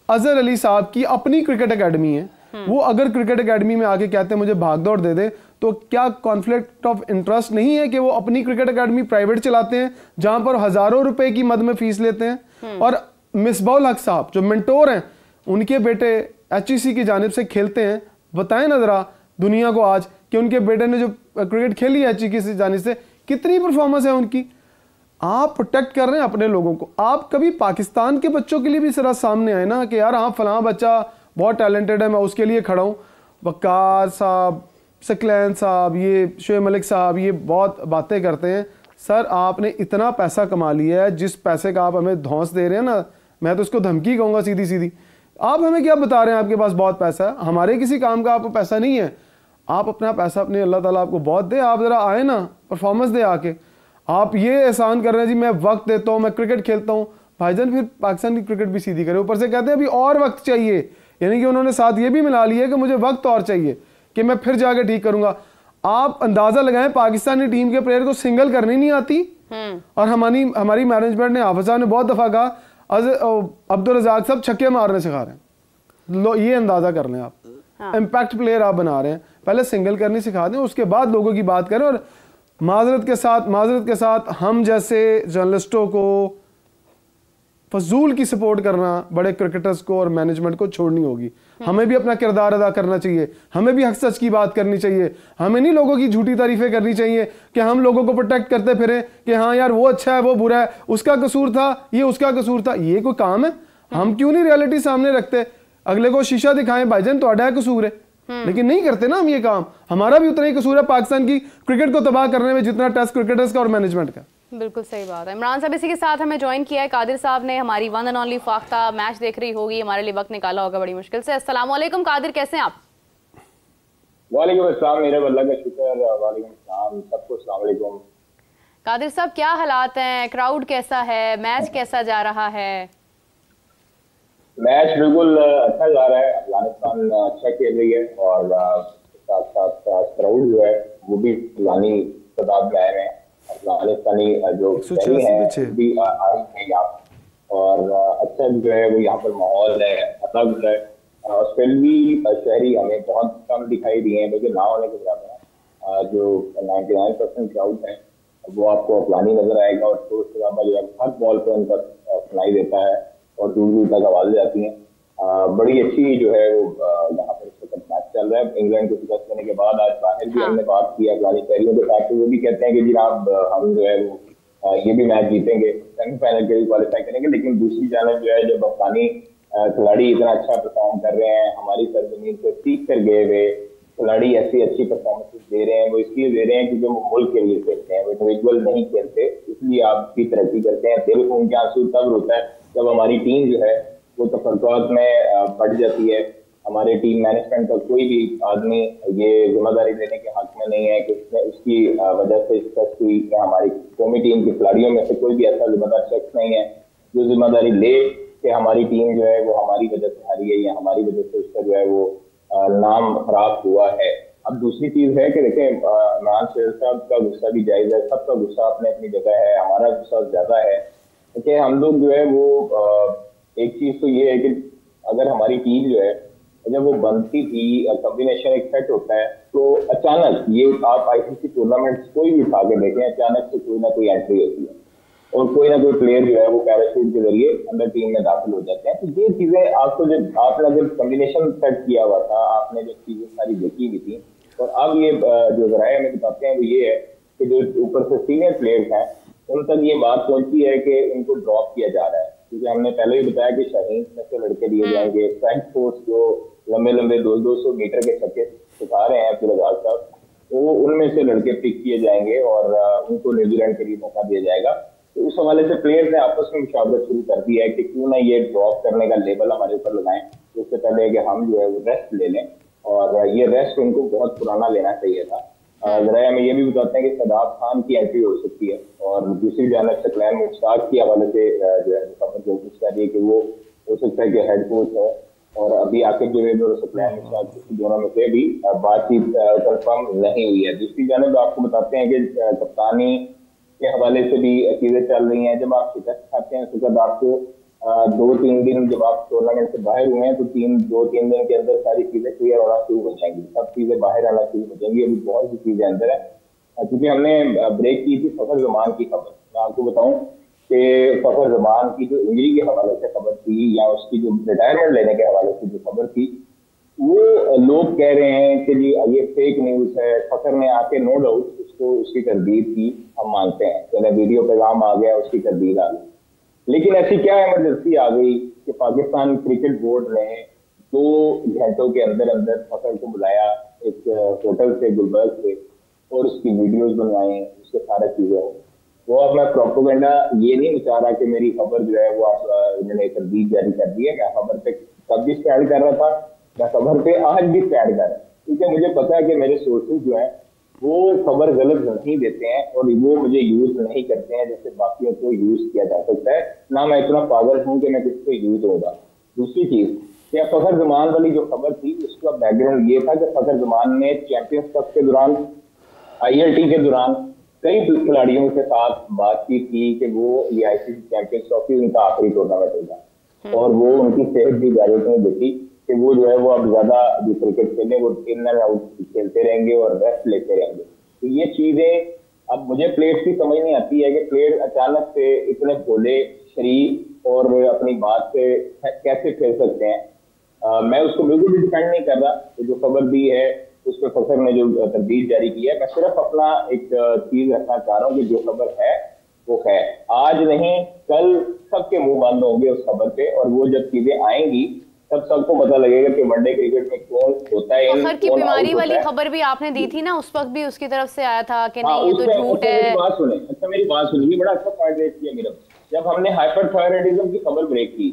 अजहर अली साहब की अपनी क्रिकेट एकेडमी है, वो अगर क्रिकेट एकेडमी में आके कहते हैं मुझे भाग दौड़ दे दे, तो क्या कॉन्फ्लिक्ट ऑफ इंटरेस्ट नहीं है कि वो अपनी क्रिकेट एकेडमी प्राइवेट चलाते हैं जहां पर हजारों रुपए की मद में फीस लेते हैं। और मिसबाउल हक साहब जो मेंटोर हैं, उनके बेटे HEC की जानिब से खेलते हैं। बताएं ना जरा दुनिया को आज कि उनके बेटे ने जो क्रिकेट खेली है HEC की जानिब से, कितनी परफॉर्मेंस है उनकी। आप प्रोटेक्ट कर रहे हैं अपने लोगों को। आप कभी पाकिस्तान के बच्चों के लिए भी जरा सामने आए ना कि यार हाँ फलां बच्चा बहुत टैलेंटेड है, मैं उसके लिए खड़ा हूँ। वकार साहब, सकलैन साहब, ये शोएब मलिक साहब, ये बहुत बातें करते हैं। सर आपने इतना पैसा कमा लिया है, जिस पैसे का आप हमें धौंस दे रहे हैं ना, मैं तो उसको धमकी कहूँगा सीधी सीधी। आप हमें क्या बता रहे हैं आपके पास बहुत पैसा है, हमारे किसी काम का आपको पैसा नहीं है। आप अपना पैसा अपने अल्लाह ताला आपको बहुत दे, आप ज़रा आए ना, परफॉर्मेंस दे आके। आप ये एहसान कर रहे हैं जी मैं वक्त देता हूँ, मैं क्रिकेट खेलता हूँ। भाईजान फिर पाकिस्तान की क्रिकेट भी सीधी करे। ऊपर से कहते हैं अभी और वक्त चाहिए, यानी कि उन्होंने साथ ये भी मिला लिया कि मुझे वक्त और चाहिए कि मैं फिर जाके ठीक करूंगा। आप अंदाजा लगाएं पाकिस्तानी टीम के प्लेयर को सिंगल करनी नहीं आती। और हमारी मैनेजमेंट ने, हाफिज साहब ने बहुत दफा कहा अब्दुल रज़ाक साहब छक्के मारने सिखा रहे हैं। लो ये अंदाजा कर लें आप, इम्पैक्ट प्लेयर आप बना रहे हैं। पहले सिंगल करनी सिखा दें, उसके बाद लोगों की बात करें। और माजरत के साथ हम जैसे जर्नलिस्टों को फजूल की सपोर्ट करना बड़े क्रिकेटर्स को और मैनेजमेंट को छोड़नी होगी। हमें भी अपना किरदार अदा करना चाहिए, हमें भी हक सच की बात करनी चाहिए। हमें नहीं लोगों की झूठी तारीफें करनी चाहिए कि हम लोगों को प्रोटेक्ट करते फिरें कि हाँ यार वो अच्छा है, वो बुरा है, उसका कसूर था, ये उसका कसूर था। ये कोई काम है? हम क्यों नहीं रियलिटी सामने रखते? अगले को शीशा दिखाएं भाईजान तो कसूर है, लेकिन नहीं करते ना हम ये काम। हमारा भी उतना ही कसूर है पाकिस्तान की क्रिकेट को तबाह करने में जितना टेस्ट क्रिकेटर्स का और मैनेजमेंट का। बिल्कुल सही बात है। इमरान साहब इसी के साथ हमें ज्वाइन किया है। कादिर साहब ने हमारी वन एंड ओनली फाख्ता मैच देख रही होगी, हमारे लिए वक्त निकाला होगा बड़ी मुश्किल से। अस्सलाम वालेकुम कादिर, कैसे हैं आप? वालेकुम अस्सलाम, मेरे अल्लाह का शुक्र। वालेकुम अस्सलाम सबको, अस्सलाम वालेकुम। कादिर साहब क्या हालात हैं, क्राउड कैसा है, मैच कैसा जा रहा है? मैच बिल्कुल अच्छा जा रहा है, अफगानिस्तान अच्छा खेल रही है और साथ साथ क्राउड जो है वो भी पुरानी तादाद में आए हैं। अफगानिस्तानी जो हैं भी आए हैं यहाँ और अच्छा जो है वो यहाँ पर माहौल है, अलग है। ऑस्ट्रेलियाई शहरी हमें बहुत कम दिखाई दिए हैं, लेकिन ना होने के बराबर है। जो 99% क्राउड है वो आपको अफगानी नजर आएगा और शोर शराबा जो है हर बॉल पर उनका सुनाई देता है और दूर दूर तक आवाजें जाती हैं। बड़ी अच्छी जो है वो यहाँ पर इस वक्त मैच चल रहा है। इंग्लैंड को शिकस्त देने के बाद आज बाहर भी हमने बात की अफगानी शहरियों के साथ, तो वो भी कहते हैं कि जनाब हम जो है वो ये भी मैच जीतेंगे, सेमीफाइनल के लिए क्वालिफाई करेंगे। लेकिन दूसरी जानब जो है जब अफगानी खिलाड़ी इतना अच्छा परफॉर्म कर रहे हैं, हमारी सरजमीन से सीख कर गए हुए खिलाड़ी ऐसी अच्छी परफॉर्मेंस दे रहे हैं, वो इसलिए दे रहे हैं क्योंकि वो मुल्क के लिए खेलते हैं, वो इंडिविजुअल नहीं खेलते, इसलिए आपकी तरक्की करते हैं। दिल खून के आंसू तब रोता है जब हमारी टीम जो है वो तफक्कुरात में बढ़ जाती है। हमारे टीम मैनेजमेंट का कोई भी आदमी ये जिम्मेदारी लेने के हक में नहीं है कि उसकी वजह से शिकस्त हुई। हमारी कौमी टीम के खिलाड़ियों में से कोई भी ऐसा जिम्मेदार शख्स नहीं है जो जिम्मेदारी ले कि हमारी टीम जो है वो हमारी वजह से हारी है या हमारी वजह से उसका जो है वो नाम खराब हुआ है। अब दूसरी चीज है कि देखें, इमरान साहब का गुस्सा भी जायज है, सबका गुस्सा अपने अपनी जगह है, हमारा गुस्सा ज्यादा है कि हम लोग जो है वो एक चीज तो ये है कि अगर हमारी टीम जो है जब वो बनती थी, कॉम्बिनेशन एक सेट होता है, तो अचानक ये आप ICC टूर्नामेंट कोई भी उठा के देखें, अचानक से कोई ना कोई एंट्री होती है। और कोई ना कोई प्लेयर जो है वो पैराशूट के जरिए अंदर टीम में दाखिल हो जाते हैं। तो ये चीजें आपको जब आपने जब कॉम्बिनेशन सेट किया हुआ था, आपने जब चीजें सारी देखी हुई थी, और अब ये जो जराए हमें बताते हैं वो ये है कि जो ऊपर से सीनियर प्लेयर्स हैं उन तक ये बात पहुंची है कि इनको ड्रॉप किया जा रहा है। क्योंकि हमने पहले ही बताया कि शाहीन में से लड़के लिए जाएंगे, फ्रंट फोर्स जो लंबे लंबे 200 मीटर के छक्के सिखा रहे हैं फिरोजाल साहब, वो उनमें से लड़के पिक किए जाएंगे और उनको न्यूजीलैंड के लिए मौका दिया जाएगा। तो उस हवाले से प्लेयर्स ने आपस में मुशावरत शुरू कर दी है कि क्यों ना ये ड्रॉप करने का लेबल हमारे ऊपर लगाएं, उससे पहले कि हम जो है वो रेस्ट ले लें। और ये रेस्ट उनको बहुत पुराना लेना चाहिए था। जरा हमें ये भी बताते हैं कि सदाब खान की एंट्री हो सकती है, और दूसरी जानब सकलैन मुश्ताक की हवाले से जो है खबर कोशिश कर रही है कि वो हो सकता है कि हेड कोच है, और अभी आकिब जवेद और सकलैन मुश्ताक दोनों में से भी बातचीत कंफर्म नहीं हुई है। दूसरी जानब आपको बताते हैं कि कप्तानी के हवाले से भी चीजें चल रही हैं। जब आप शिकस्त खाते हैं उसके बाद आपको 2-3 दिन जब आप टूर्नामेंट से बाहर हुए हैं तो 2-3 दिन के अंदर सारी चीजें क्लियर होना शुरू हो जाएंगी, सब चीजें बाहर आना शुरू हो जाएंगी। अभी बहुत सी चीजें अंदर है, क्योंकि हमने ब्रेक की थी फखर जमान की खबर। मैं आपको बताऊं कि फखर जमान की जो इंजरी के हवाले से खबर थी या उसकी जो रिटायरमेंट लेने के हवाले से जो खबर थी, वो लोग कह रहे हैं कि जी ये फेक न्यूज है। फखर ने आके नो डाउट उसको उसकी तरदीद की, हम मानते हैं, चले वीडियो पैगाम आ गया, उसकी तरदीद आ गई, लेकिन ऐसी क्या इमरजेंसी आ गई कि पाकिस्तान क्रिकेट बोर्ड ने 2 घंटों के अंदर अंदर फखर को बुलाया एक होटल से गुलबर्ग से, और उसकी वीडियोस बनवाए, उसके सारे चीजें हो। वो अब मैं प्रोपेगेंडा ये नहीं बता रहा कि मेरी खबर जो है वो आप इन्होंने तरदीद जारी कर दी है। मैं खबर पे तब भी स्टैंड कर रहा था, मैं खबर पे आज भी स्टैंड कर रहा हूँ, क्योंकि मुझे पता है कि मेरे सोर्सेज जो है वो खबर गलत नहीं देते हैं और वो मुझे यूज नहीं करते हैं जैसे बाकियों को यूज किया जा सकता है। ना मैं इतना पागल हूं कि मैं किसको यूज होगा। दूसरी चीज क्या फखर जमान वाली जो खबर थी उसका बैकग्राउंड ये था कि फखर जमान ने चैंपियंस कप के दौरान, ILT के दौरान कई खिलाड़ियों के साथ बातचीत की कि वो ये ICC चैंपियंस ट्रॉफी उनका आखिरी टूर्नामेंट होगा, और वो उनकी सेहत भी इजाजत नहीं देती कि वो जो है वो अब ज्यादा जो क्रिकेट खेले वो इन एंड आउट खेलते रहेंगे और रेस्ट लेते रहेंगे। तो ये चीजें अब मुझे प्लेयर्स की समझ नहीं आती है कि प्लेयर अचानक से इतने भोले शरीफ और अपनी बात से कैसे खेल सकते हैं। मैं उसको बिल्कुल भी डिफेंड नहीं कर रहा, तो जो खबर दी है उस पर फखर ने जो तरदीद जारी की है, मैं सिर्फ अपना एक चीज रखना चाह रहा हूँ कि जो खबर है वो है, आज नहीं कल सबके मुंह बंद होंगे उस खबर पे, और वो जब चीजें आएंगी तब सबको पता लगेगा कि वनडे क्रिकेट में कौन होता है। फखर की बीमारी वाली खबर भी आपने दी थी ना, उस वक्त भी उसकी तरफ से आया था कि नहीं ये तो झूठ है। मेरी बात सुने, अच्छा मेरी बात सुनिए, बड़ा अच्छा पॉइंट रेज किया मेरा। जब हमने हाइपरथायराइडिज्म की खबर ब्रेक की,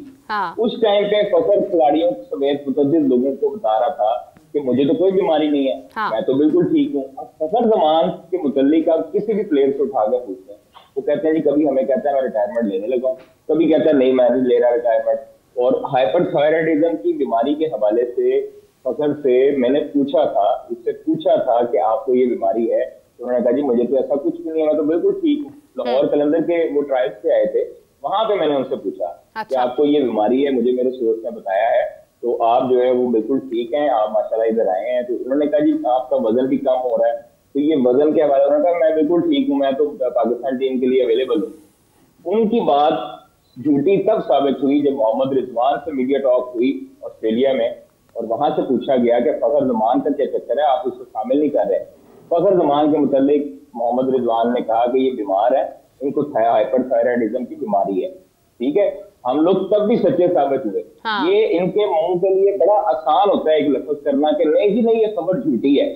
उस टाइम पे फखर खिलाड़ियों समेत मुतअद्दिद लोगों को बता रहा था कि मुझे तो कोई बीमारी नहीं है, मैं तो बिल्कुल ठीक हूँ। अब फखर जमान के मुतल्लिक आप किसी भी प्लेयर से उठा कर पूछते हैं, वो कहते हैं जी, कभी हमें कहता है मैं रिटायरमेंट लेने लगा हूँ, कभी कहता है नहीं मैं नहीं ले रहा रिटायरमेंट। और हाइपरथायराइडिज्म की बीमारी के हवाले से फखर से मैंने पूछा था, उससे पूछा था कि आपको ये बीमारी है, तो उन्होंने कहा जी मुझे तो ऐसा कुछ भी नहीं है, मैं तो बिल्कुल ठीक हूँ। लाहौर कलंदर के वो ट्रायल्स पे आए थे, वहां पे मैंने उनसे पूछा कि आपको ये बीमारी है, मुझे मेरे सोर्स ने बताया है, तो आप जो है वो बिल्कुल ठीक हैं, आप माशाल्लाह इधर आए हैं। तो उन्होंने कहा जी आपका वजन भी कम हो रहा है, तो ये वजन के हवाले उन्होंने कहा मैं बिल्कुल ठीक हूँ, मैं तो पाकिस्तान टीम के लिए अवेलेबल हूँ। उनकी बात झूठी तब साबित हुई जब मोहम्मद रिजवान से मीडिया टॉक हुई ऑस्ट्रेलिया में, और वहां से पूछा गया कि फखर जमान का क्या चक्कर है, आप उसको शामिल नहीं कर रहे। फखर जमान के मुतालिक मोहम्मद रिजवान ने कहा कि ये बीमार है, इनको हाइपरथायराइडिज्म की बीमारी है, ठीक है। हम लोग तब भी सच्चे साबित हुए। ये इनके मुंह के लिए बड़ा आसान होता है एक लफ्ज करना कि नहीं जी नहीं ये खबर झूठी है।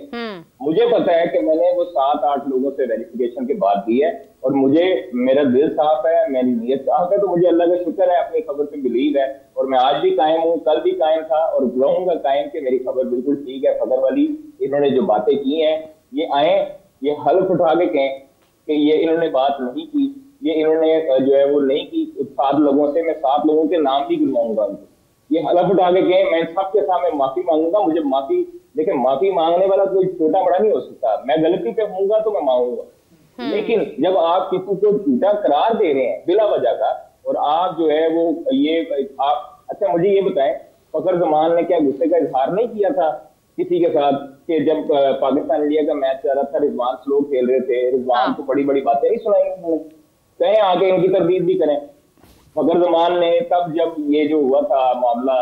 मुझे पता है कि मैंने वो 7-8 लोगों से वेरिफिकेशन के बाद दी है, और मुझे मेरा दिल साफ है, मेरी नीयत साफ है, तो मुझे अल्लाह का शुक्र है, अपनी खबर पे बिलीव है, और मैं आज भी कायम हूँ, कल भी कायम था और रहूंगा कायम कि मेरी खबर बिल्कुल ठीक है। खबर वाली इन्होंने जो बातें की हैं, ये आए ये हल्फ उठा के कहें कि ये इन्होंने बात नहीं की, ये इन्होंने जो है वो नहीं की। 7 लोगों से मैं 7 लोगों के नाम भी गिनवाऊंगा उनको, ये हल्फ उठा के कहें, मैं सबके सामने माफी मांगूंगा। मुझे माफी, देखिए माफी मांगने वाला कोई छोटा बड़ा नहीं हो सकता, मैं गलती पे होऊंगा तो मैं मांगूंगा, लेकिन जब आप किसी को झूठा करार दे रहे हैं बिला वजह का, और आप जो है वो ये आप, अच्छा मुझे ये बताएं, फखर जमान ने क्या गुस्से का इजहार नहीं किया था किसी के साथ कि जब पाकिस्तान इंडिया का मैच चल रहा था, रिजवान स्लो खेल रहे थे, रिजवान को बड़ी बड़ी बातें नहीं सुनाई उन्होंने, कहें आके इनकी तरदीद भी करें। फखर जमान ने तब जब ये जो हुआ था मामला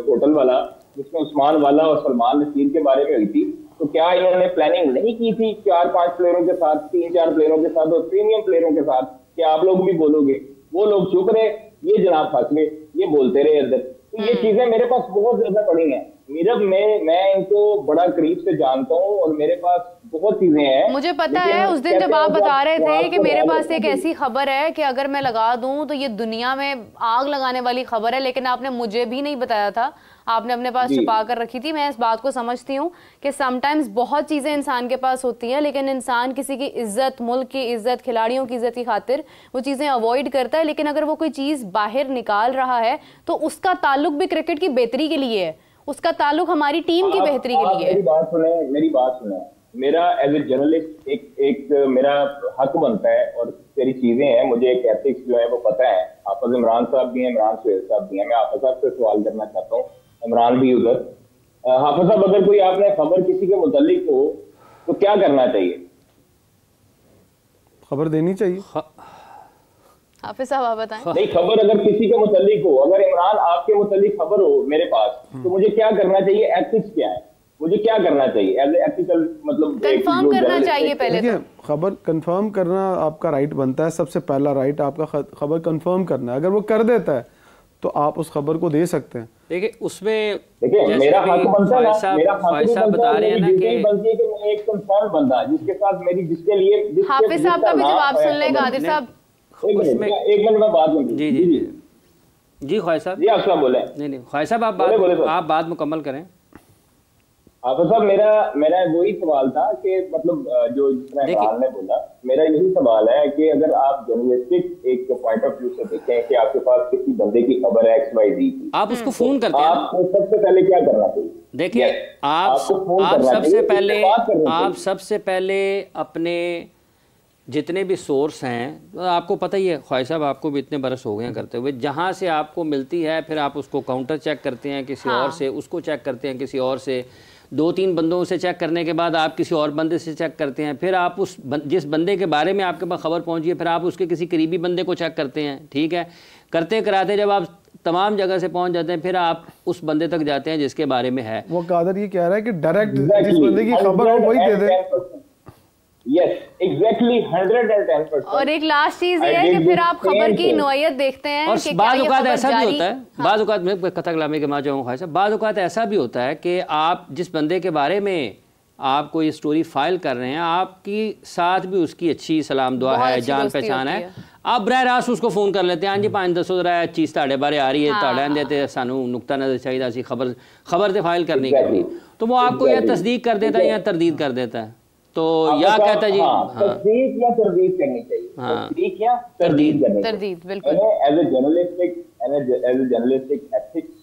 होटल वाला जिसमें उस्मान वाला और सलमान नसीर के बारे में हुई थी, तो क्या इन्होंने प्लानिंग नहीं की थी 4-5 प्लेयरों के साथ, 3-4 प्लेयरों के साथ और प्रीमियम प्लेयरों के साथ? क्या आप लोग भी बोलोगे? वो लोग चुप रहे, ये जनाब फंस गए, ये बोलते रहे अंदर। तो ये चीजें मेरे पास बहुत ज्यादा पड़ी हैं। मैं इनको बड़ा करीब से जानता हूँ और मेरे पास बहुत चीजें हैं। मुझे पता है उस दिन जब आप बता रहे थे कि मेरे पास एक ऐसी खबर है कि अगर मैं लगा दूं तो ये दुनिया में आग लगाने वाली खबर है, लेकिन आपने मुझे भी नहीं बताया था, आपने अपने पास छुपा कर रखी थी। मैं इस बात को समझती हूँ कि समटाइम्स बहुत चीजें इंसान के पास होती हैं, लेकिन इंसान किसी की इज्जत, मुल्क की इज्जत, खिलाड़ियों की इज्जत की खातिर वो चीजें अवॉइड करता है। लेकिन अगर वो कोई चीज बाहर निकाल रहा है तो उसका ताल्लुक भी क्रिकेट की बेहतरी के लिए है, उसका ताल्लुक हमारी टीम की बेहतरी के लिए है। मेरी बात सुने। मेरा एज ए जर्नलिस्ट एक मेरा हक बनता है और तेरी चीजें हैं, मुझे एक एथिक्स जो है वो पता है। हाफिज इमरान साहब भी हैं, इमरान सुहेल साहब भी हैं। मैं हाफिज साहब से सवाल करना चाहता हूँ, इमरान भी उधर। हाफिज साहब, अगर कोई आपने खबर किसी के मुतालिक हो तो क्या करना चाहिए? खबर देनी चाहिए। हाफिज साहब आप बताएं। नहीं, खबर अगर किसी के मुतालिक हो, अगर इमरान आपके मुतालिक खबर हो मेरे पास, तो मुझे क्या करना चाहिए? एथिक्स क्या है? मुझे क्या करना चाहिए एज एथिकल? मतलब कंफर्म करना चाहिए पहले तो। खबर कंफर्म करना आपका राइट बनता है, सबसे पहला राइट आपका खबर कंफर्म करना है। अगर वो कर देता है तो आप उस खबर को दे सकते हैं। देखिए उसमें मेरा हक बनता है ना, मेरा साहब बता रहे हैं ना कि मैं एक कंसर्न बंदा जिसके साथ मेरी जिसके लिए हाफिज साहब का भी जवाब सुन ले कादिर साहब। एक मिनट में बात करूं। जी ख्वाहिश साहब। जी आप साहब बोले। नहीं ख्वाहिश साहब आप बात मुकम्मल करें। हाफिज साहब, मेरा वही सवाल था कि मतलब जो इमरान ने बोला, मेरा यही सवाल है कि अगर आप जर्नलिस्टिक एक पॉइंट ऑफ व्यू से देखें कि आपके पास किसी बंदे की खबर है XYZ की, आप उसको फोन करते हैं, आपको सबसे पहले क्या करना चाहिए? देखिए आप सबसे पहले अपने जितने भी सोर्स हैं, आपको पता ही है ख्वाहिश साहब, आपको भी इतने बरस हो गए हैं करते हुए, जहाँ से आपको मिलती है फिर आप उसको काउंटर चेक करते हैं किसी और से, उसको चेक करते हैं किसी और से, 2-3 बंदों से चेक करने के बाद आप किसी और बंदे से चेक करते हैं, फिर आप जिस बंदे के बारे में आपके पास खबर पहुंची है फिर आप उसके किसी करीबी बंदे को चेक करते हैं। ठीक है, करते कराते जब आप तमाम जगह से पहुंच जाते हैं फिर आप उस बंदे तक जाते हैं जिसके बारे में है। वो कादर ये कह रहा है कि डायरेक्ट जिस बंदे की खबर हो वही दे दे। Yes, exactly 110%। और एक लास्ट चीज ये है कि फिर आप खबर की नौयत देखते हैं और कि बाद औकात ऐसा भी होता है, बाद औकात में कथा कलामी के माँ जाऊँ ख्वाहिश साहब, बाद औकात ऐसा भी होता है कि आप जिस बंदे के बारे में आप कोई स्टोरी फाइल कर रहे हैं, आपकी साथ भी उसकी अच्छी सलाम दुआ है, जान पहचान है, आप बराह रास्त उसको फोन कर लेते हैं, हाँ जी 5-10 जरा चीज़ ताड़े बारे आ रही है, ताड़ा देते सानू नुक्ता नजर चाहिए ऐसी खबर से फाइल करनी करनी, तो वो आपको या तस्दीक कर देता है या तरदीद कर देता है। तो या कहता है जी तस्दीक या तरदीद करनी चाहिए, तस्दीक या तरदीद करनी चाहिए। बिल्कुल। एज ए जर्नलिस्टिक एथिक्स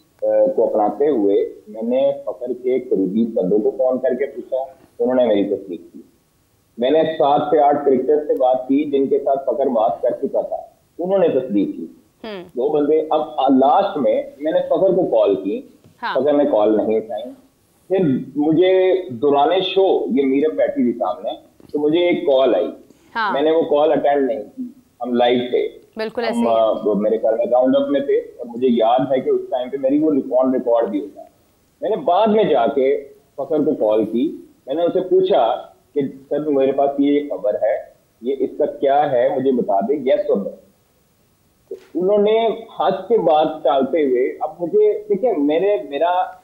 को अपनाते हुए मैंने फखर के करीबी बंदों को फोन करके पूछा, उन्होंने मेरी तस्दीक की। मैंने 7 से 8 क्रिकेटर से बात की जिनके साथ फखर बात कर चुका था, उन्होंने तस्दीक की। 2 बंदे। अब लास्ट में मैंने फखर को कॉल की, फखर ने कॉल नहीं उठाई। फिर मुझे दौराने शो, ये मीरब बैठी थी सामने, तो मुझे एक कॉल आई। मैंने वो कॉल अटेंड नहीं की, हम लाइव थे, बिल्कुल ऐसे मेरे ख्याल में राउंड अप में थे, और मुझे याद है कि उस टाइम पे मेरी वो रिकॉर्ड भी होता है। मैंने बाद में जाके फखर को कॉल की, मैंने उनसे पूछा कि सर मेरे पास ये खबर है, ये इसका क्या है मुझे बता दे, यस और नो। तो उन्होंने हाथ के बात टालते हुए, अब मुझे देखिए मेरा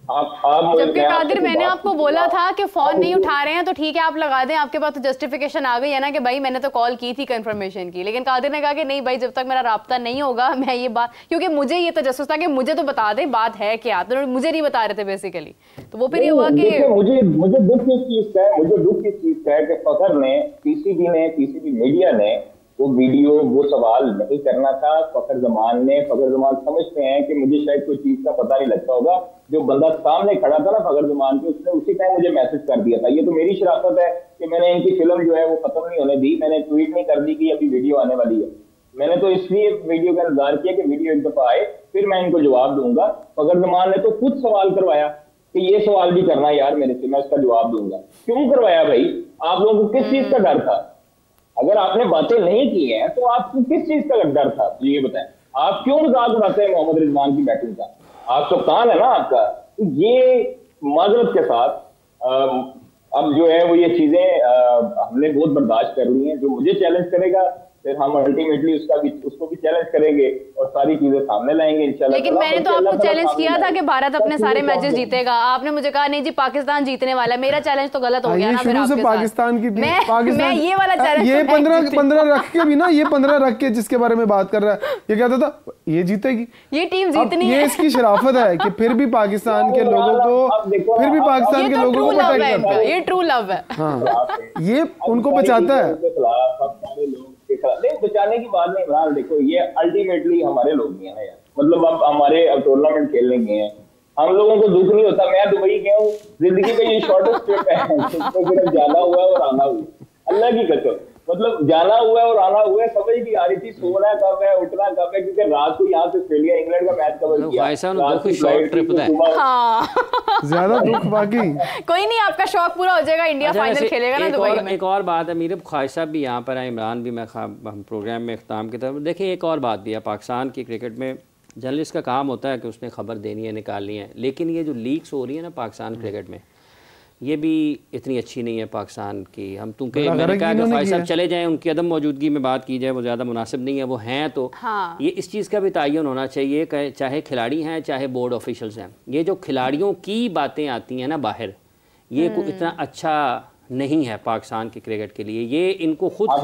जबकि कादिर मैंने आपको बोला था कि फोन नहीं उठा रहे हैं तो ठीक है आप लगा दें, आपके पास तो जस्टिफिकेशन आ गई है ना कि भाई मैंने तो कॉल की थी कंफर्मेशन की, लेकिन कादिर ने कहा कि नहीं भाई जब तक मेरा राब्ता नहीं होगा मैं ये बात, क्योंकि मुझे ये तजस्सुस था कि मुझे तो बता दें बात है क्या, तो मुझे नहीं बता रहे थे बेसिकली। तो वो फिर ये हुआ कि मुझे दुख इस चीज का है कि फखर ने, पीसीबी मीडिया ने वो वीडियो, वो सवाल नहीं करना था। फखर जमान समझते हैं कि मुझे शायद कोई चीज का पता नहीं लगता होगा, जो बंदा सामने खड़ा था ना फखर जमान के, उसने उसी टाइम मुझे मैसेज कर दिया था। ये तो मेरी शराफत है कि मैंने इनकी फिल्म जो है वो खत्म नहीं होने दी, मैंने ट्वीट नहीं कर दी कि अभी वीडियो आने वाली है। मैंने तो इसलिए वीडियो का इंतजार किया कि वीडियो एक दफा आए फिर मैं इनको जवाब दूंगा। फखर जमान ने तो खुद सवाल करवाया कि ये सवाल भी करना यार मेरे से, मैं उसका जवाब दूंगा। क्यों करवाया भाई? आप लोगों को किस चीज का डर था? अगर आपने बातें नहीं की हैं तो आपको किस चीज का डर था, ये बताएं। आप क्यों मजाक उड़ाते हैं मोहम्मद रिजवान की बैटिंग का? आप कप्तान है ना आपका। तो ये माजरत के साथ अब जो है वो ये चीजें हमने बहुत बर्दाश्त कर ली हैं। जो मुझे चैलेंज करेगा फिर हम अल्टीमेटली उसको भी चैलेंज करेंगे और सारी चीजें सामने लाएंगे इंशाल्लाह। लेकिन मैंने तो आपको चैलेंज किया था कि भारत अपने सारे मैचेस जीतेगा, आपने मुझे कहा नहीं जी पाकिस्तान जीतने वाला है। मेरा चैलेंज तो गलत हो गया ना फिर आपके साथ। पाकिस्तान की मैं ये वाला चैलेंज ये 15 रख के भी ना, ये 15 रख के जिसके बारे में बात कर रहा है ये कहता था ये जीतेगी, ये टीम जीतनी है। ये इसकी शराफत है कि फिर भी पाकिस्तान के लोगों को ये ट्रू लव है। हाँ, ये उनको बचाता है। नहीं, बचाने की बात नहीं इमरान। देखो ये अल्टीमेटली हमारे लोग नहीं है ना यार। मतलब अब हमारे टूर्नामेंट खेलने गए हैं, हम लोगों को दुख नहीं होता। मैं दुबई गया हूँ, जिंदगी में ये शॉर्टेस्ट ट्रिप है तो सिर्फ जाना हुआ और आना हुआ, अल्लाह की कसम। मतलब जाना हुआ है और आना हुआ है, समझ नहीं आ रही थी सोना कब है उठना कब है, क्योंकि रात को यहाँ से ऑस्ट्रेलिया इंग्लैंड का मैच कवर किया। ज्यादा दुख बाकी कोई नहीं, आपका शौक पूरा हो जाएगा, इंडिया फाइनल खेलेगा ना दुबई में। एक और बात है, मेरे ख्वाहिश साहब भी यहाँ पर है, इमरान भी, मैं हम प्रोग्राम में इख्ताम की तरफ। देखिए एक और बात भी है, पाकिस्तान की क्रिकेट में जर्नलिस्ट का काम होता है कि उसने खबर देनी है, निकालनी है, लेकिन ये जो लीक्स हो रही है ना पाकिस्तान क्रिकेट में, ये भी इतनी अच्छी नहीं है पाकिस्तान की। हम क्योंकि मैंने कहा कि ख्वाहिश साहब चले जाएं, उनकी अदम मौजूदगी में बात की जाए वो ज़्यादा मुनासिब नहीं है। वो हैं तो हाँ। ये इस चीज़ का भी तयन होना चाहिए, चाहे खिलाड़ी हैं चाहे बोर्ड ऑफिशल्स हैं। ये जो खिलाड़ियों की बातें आती हैं ना बाहर, ये इतना अच्छा नहीं है पाकिस्तान के क्रिकेट के लिए। ये इनको खुद आज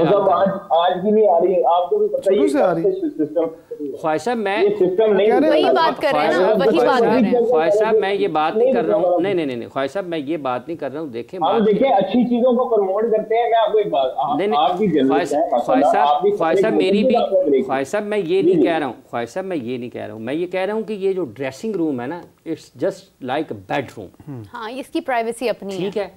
भी नहीं आ रही, आपको भी पता ही है। ख्वाहिश साहब मैं वही बात कर रहे हैं ना, वही बात कर रहे हैं। ख्वाहिश साहब मैं ये बात नहीं कर रहा हूँ, नहीं ख्वाहिश साहब मैं ये बात नहीं कर रहा हूँ। देखें अच्छी चीजों को प्रमोट करते हैं। मैं आपको एक बात, ख्वाहिश साहब मेरी भी, ख्वाहिश साहब मैं ये नहीं कह रहा हूँ, ख्वाहिश साहब मैं ये नहीं कह रहा हूँ, मैं ये कह रहा हूँ कि ये जो ड्रेसिंग रूम है ना, इट्स जस्ट लाइक बेडरूम। हाँ, इसकी प्राइवेसी अपनी है। ठीक है,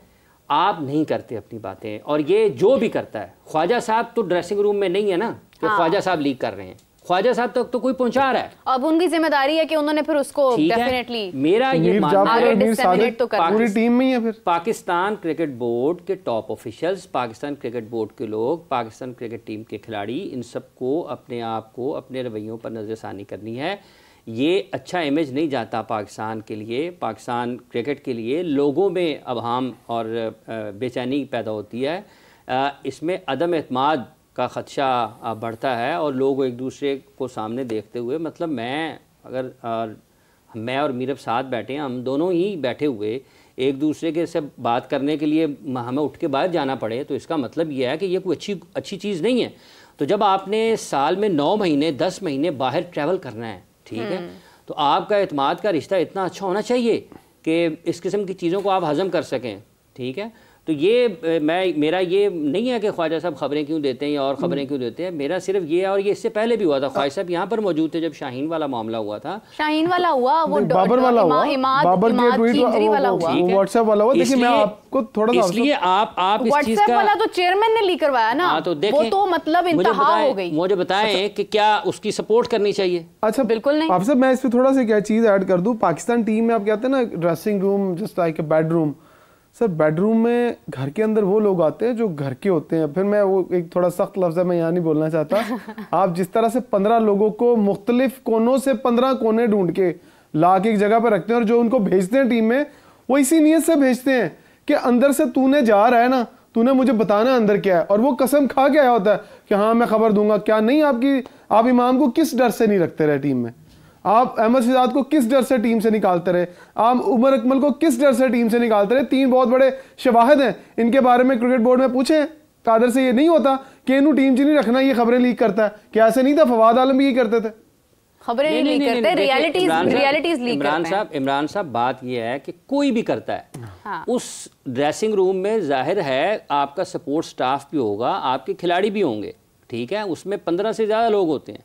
आप नहीं करते अपनी बातें, और ये जो भी करता है, ख्वाजा साहब तो ड्रेसिंग रूम में नहीं है ना कि ख्वाजा साहब लीक कर रहे हैं, ख्वाजा साहब तक तो कोई पहुंचा रहा है। अब उनकी जिम्मेदारी है कि उन्होंने फिर उसको डेफिनेटली, मेरा ये मानना है तो पूरी टीम में ही है। फिर पाकिस्तान क्रिकेट बोर्ड के top officials, Pakistan cricket board के लोग, पाकिस्तान क्रिकेट टीम के खिलाड़ी, इन सबको अपने आप को, अपने रवैयों पर नज़रसानी करनी है। ये अच्छा इमेज नहीं जाता पाकिस्तान के लिए, पाकिस्तान क्रिकेट के लिए। लोगों में अवहाम और बेचैनी पैदा होती है, इसमें अदम एतमाद का ख़दशा बढ़ता है, और लोग एक दूसरे को सामने देखते हुए, मतलब मैं और मीरब साथ बैठे हैं, हम दोनों ही बैठे हुए एक दूसरे के से बात करने के लिए हमें उठ के बाहर जाना पड़े, तो इसका मतलब ये है कि ये कोई अच्छी चीज़ नहीं है। तो जब आपने साल में 9 महीने 10 महीने बाहर ट्रैवल करना है, ठीक है, तो आपका एतमाद का रिश्ता इतना अच्छा होना चाहिए कि इस किस्म की चीज़ों को आप हज़म कर सकें। ठीक है, तो ये मेरा ये नहीं है कि ख्वाजा साहब खबरें क्यों देते हैं या और खबरें क्यों देते हैं, मेरा सिर्फ ये है, और ये इससे पहले भी हुआ था। ख्वाजा साहब यहाँ पर मौजूद थे जब शाहीन वाला मामला हुआ था। शाहीन वाला हुआ, वो बाबर वाला हुआ, बाबर के ट्वीट वाला हुआ, व्हाट्सएप वाला हुआ। देखिए मैं आपको थोड़ा सा, इसलिए आप इस चीज का, वाला तो चेयरमैन ने लीक करवाया ना, तो वो तो मतलब इंतहा हो गई। मुझे बताएं कि क्या उसकी सपोर्ट करनी चाहिए? अच्छा बिल्कुल नहीं। आप सब मैं इस पे थोड़ा सा क्या चीज ऐड कर दूं। पाकिस्तान टीम में आप कहते हैं ना dressing room just like a bedroom. Sir bedroom में घर के अंदर वो लोग आते हैं जो घर के होते हैं। फिर मैं वो एक थोड़ा सख्त लफ्ज़ है, मैं यहाँ नहीं बोलना चाहता। आप जिस तरह से 15 लोगों को मुख्तलिफ कोनों से 15 कोने ढूंढ के ला के एक जगह पर रखते हैं, और जो उनको भेजते हैं टीम में वो इसी नीयत से भेजते हैं कि अंदर से तूने जा रहा है ना, तूने मुझे बताना अंदर क्या है, और वो कसम खा के आया होता है कि हाँ मैं खबर दूंगा। क्या नहीं, आप इमाम को किस डर से नहीं रखते रहे टीम में? आप अहमद शहजाद को किस डर से टीम से निकालते रहे? आप उमर अकमल को किस डर से टीम से निकालते रहे? 3 बहुत बड़े शवाहिद हैं, इनके बारे में क्रिकेट बोर्ड में पूछे। कादर से ये नहीं होता कि इन्हों टीम से नहीं रखना, ये खबरें लीक करता है। क्या ऐसे नहीं था? फवाद आलम भी यही करते थे, खबरें नहीं लीक करते, रियलिटीज लीक करते हैं। इमरान साहब बात ये है कि कोई भी करता है, हाँ। उस ड्रेसिंग रूम में जाहिर है आपका सपोर्ट स्टाफ भी होगा, आपके खिलाड़ी भी होंगे, ठीक है, उसमें 15 से ज़्यादा लोग होते हैं,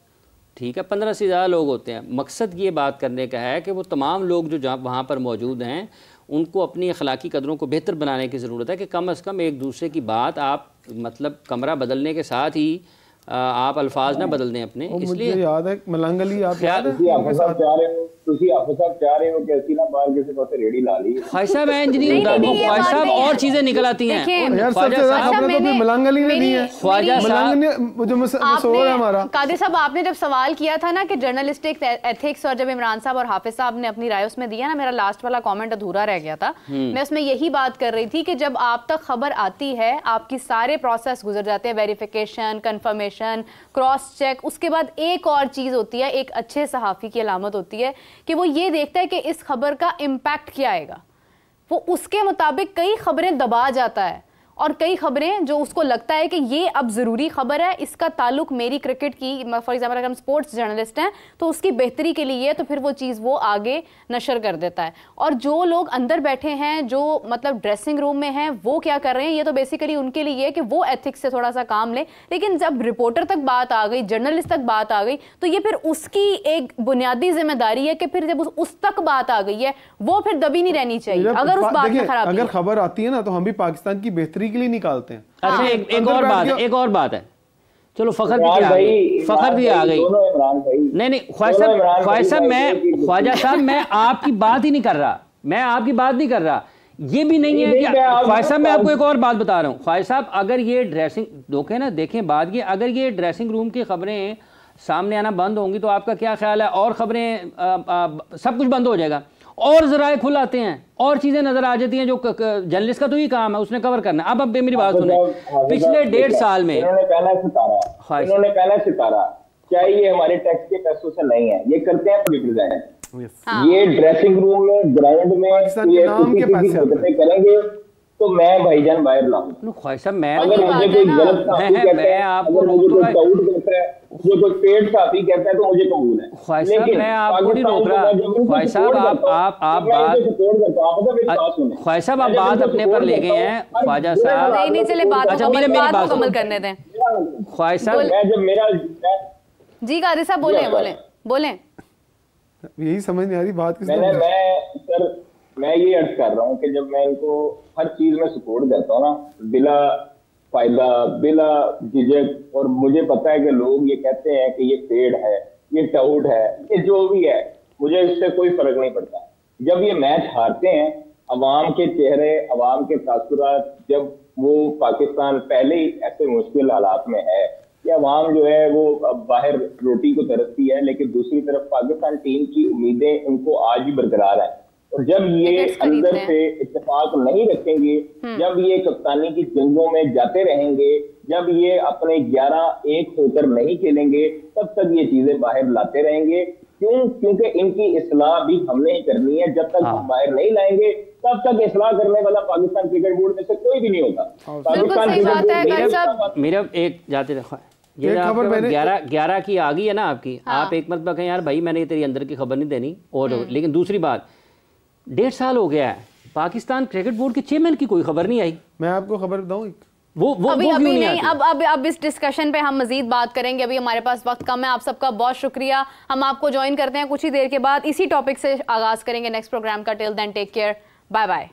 ठीक है, 15 से ज़्यादा लोग होते हैं। मकसद ये बात करने का है कि वो तमाम लोग जो जहाँ वहाँ पर मौजूद हैं, उनको अपनी अखलाकी कदरों को बेहतर बनाने की ज़रूरत है कि कम अज़ कम एक दूसरे की बात, आप मतलब कमरा बदलने के साथ ही आप अल्फाज ना बदल दें अपने। इसलिए याद है मलंग अली, आप ਤੁਸੀਂ हाफिज साहब चाह रहे हो कि ऐसी ना बाहर किसी को से रेडी ला ली। ख्वाजा साहब मैं इंजीनियर ख्वाजा साहब और चीजें निकल आती हैं। यार सबसे ज्यादा खबरें तो फिर मलंगली ने दी है। ख्वाजा साहब जो मसौर है हमारा। कादिर साहब आपने जब सवाल किया था ना कि जर्नलिस्टिक एथिक्स, और जब इमरान साहब और हाफिज साहब ने अपनी राय उसमें दिया ना, मेरा लास्ट वाला कमेंट अधूरा रह गया था। मैं उसमें यही बात कर रही थी कि जब आप तक खबर आती है, आपकी सारे प्रोसेस गुजर जाते हैं, वेरिफिकेशन, कंफर्मेशन, क्रॉस चेक, उसके बाद एक और चीज होती है, एक अच्छे सहाफी की अलामत होती है कि वो ये देखता है कि इस खबर का इम्पैक्ट क्या आएगा। वो उसके मुताबिक कई खबरें दबा जाता है, और कई खबरें जो उसको लगता है कि ये अब ज़रूरी खबर है, इसका ताल्लुक मेरी क्रिकेट की, फॉर एग्जाम्पल अगर हम स्पोर्ट्स जर्नलिस्ट हैं तो उसकी बेहतरी के लिए, तो फिर वो चीज़ वो आगे नशर कर देता है। और जो लोग अंदर बैठे हैं, जो मतलब ड्रेसिंग रूम में हैं, वो क्या कर रहे हैं, ये तो बेसिकली उनके लिए है कि वो एथिक्स से थोड़ा सा काम लें। लेकिन जब रिपोर्टर तक बात आ गई, जर्नलिस्ट तक बात आ गई, तो ये फिर उसकी एक बुनियादी जिम्मेदारी है कि फिर जब उस तक बात आ गई है, वो फिर दबी नहीं रहनी चाहिए। अगर उस बात में खराब, अगर खबर आती है ना, तो हम भी पाकिस्तान की बेहतरी के लिए निकालते हैं। अच्छा एक और बात है, चलो फखर भी आ गई। नहीं ख्वाजा साहब मैं आपकी बात ही नहीं कर रहा, मैं आपकी बात नहीं कर रहा। ये भी नहीं है कि ख्वाजा साहब, मैं आपको एक और बात बता रहा हूँ ख्वाजा साहब, अगर ये ड्रेसिंग धोखे ना देखें बात की, अगर ये ड्रेसिंग रूम की खबरें सामने आना बंद होंगी तो आपका क्या ख्याल है, और खबरें सब कुछ बंद हो जाएगा, और जराए खुल आते हैं, और चीजें नजर आ जाती हैं, जो जर्नलिस्ट का तो ही काम है, उसने कवर करना। अब मेरी बात सुने, पिछले 1.5 साल में इन्होंने पहला सितारा, चाहे ये हमारे टैक्स के पैसों से नहीं है, ये करते हैं पॉलिटिक्स। ये ड्रेसिंग रूम में, ग्राउंड में ये करेंगे तो मैं भाईजान बाहर लाऊंगा। ख्वाजा साहब मैं अगर मुझे कोई गलत साथी कहता है, आपको मुझे कोई टाउट करता है, मुझे कोई पेड साथी कहता है, तो मुझे कबूल है। ख्वाजा साहब मैं आपको नहीं रोक रहा, ख्वाजा साहब आप बात अपने पर ले गए हैं ख्वाजा साहब। नहीं चले बात, अच्छा मेरी बात मुकम्मल करने दें ख्वाजा साहब। जब मेरा जी कादिर साहब बोलें। यही समझ नहीं आ रही बात किस। मैं ये अर्ज कर रहा हूँ कि जब मैं इनको हर चीज में सपोर्ट देता हूँ ना, बिला फायदा, बिला झिझक, और मुझे पता है कि लोग ये कहते हैं कि ये पेड़ है, ये टाउट है, ये जो भी है, मुझे इससे कोई फर्क नहीं पड़ता। जब ये मैच हारते हैं, अवाम के चेहरे, अवाम के तासुरात, जब वो पाकिस्तान पहले ही ऐसे मुश्किल हालात में है कि अवाम जो है वो बाहर रोटी को तरसती है, लेकिन दूसरी तरफ पाकिस्तान टीम की उम्मीदें उनको आज भी बरकरार है। और जब ये अंदर से इत्तेफाक नहीं रखेंगे, जब ये कप्तानी की जंगों में जाते रहेंगे, जब ये अपने 11-1 होकर नहीं खेलेंगे, तब तक ये चीजें बाहर लाते रहेंगे। क्योंकि इनकी इस्लाह भी हमने ही करनी है। जब तक हम बाहर नहीं लाएंगे, तब तक इस्लाह करने वाला पाकिस्तान क्रिकेट बोर्ड में से कोई भी नहीं होगा। पाकिस्तान मेरा एक जाते रखा ये खबर 11 की आ गई है ना आपकी। आप एक मरतबा कहें यार भाई मैंने तेरी अंदर की खबर नहीं देनी, और लेकिन दूसरी बात 1.5 साल हो गया है, पाकिस्तान क्रिकेट बोर्ड के चेयरमैन की कोई खबर नहीं आई। मैं आपको खबर बताऊं, वो अभी नहीं, अब इस डिस्कशन पे हम मजीद बात करेंगे, अभी हमारे पास वक्त कम है। आप सबका बहुत शुक्रिया। हम आपको ज्वाइन करते हैं कुछ ही देर के बाद, इसी टॉपिक से आगाज करेंगे नेक्स्ट प्रोग्राम का। Till then take care, bye bye.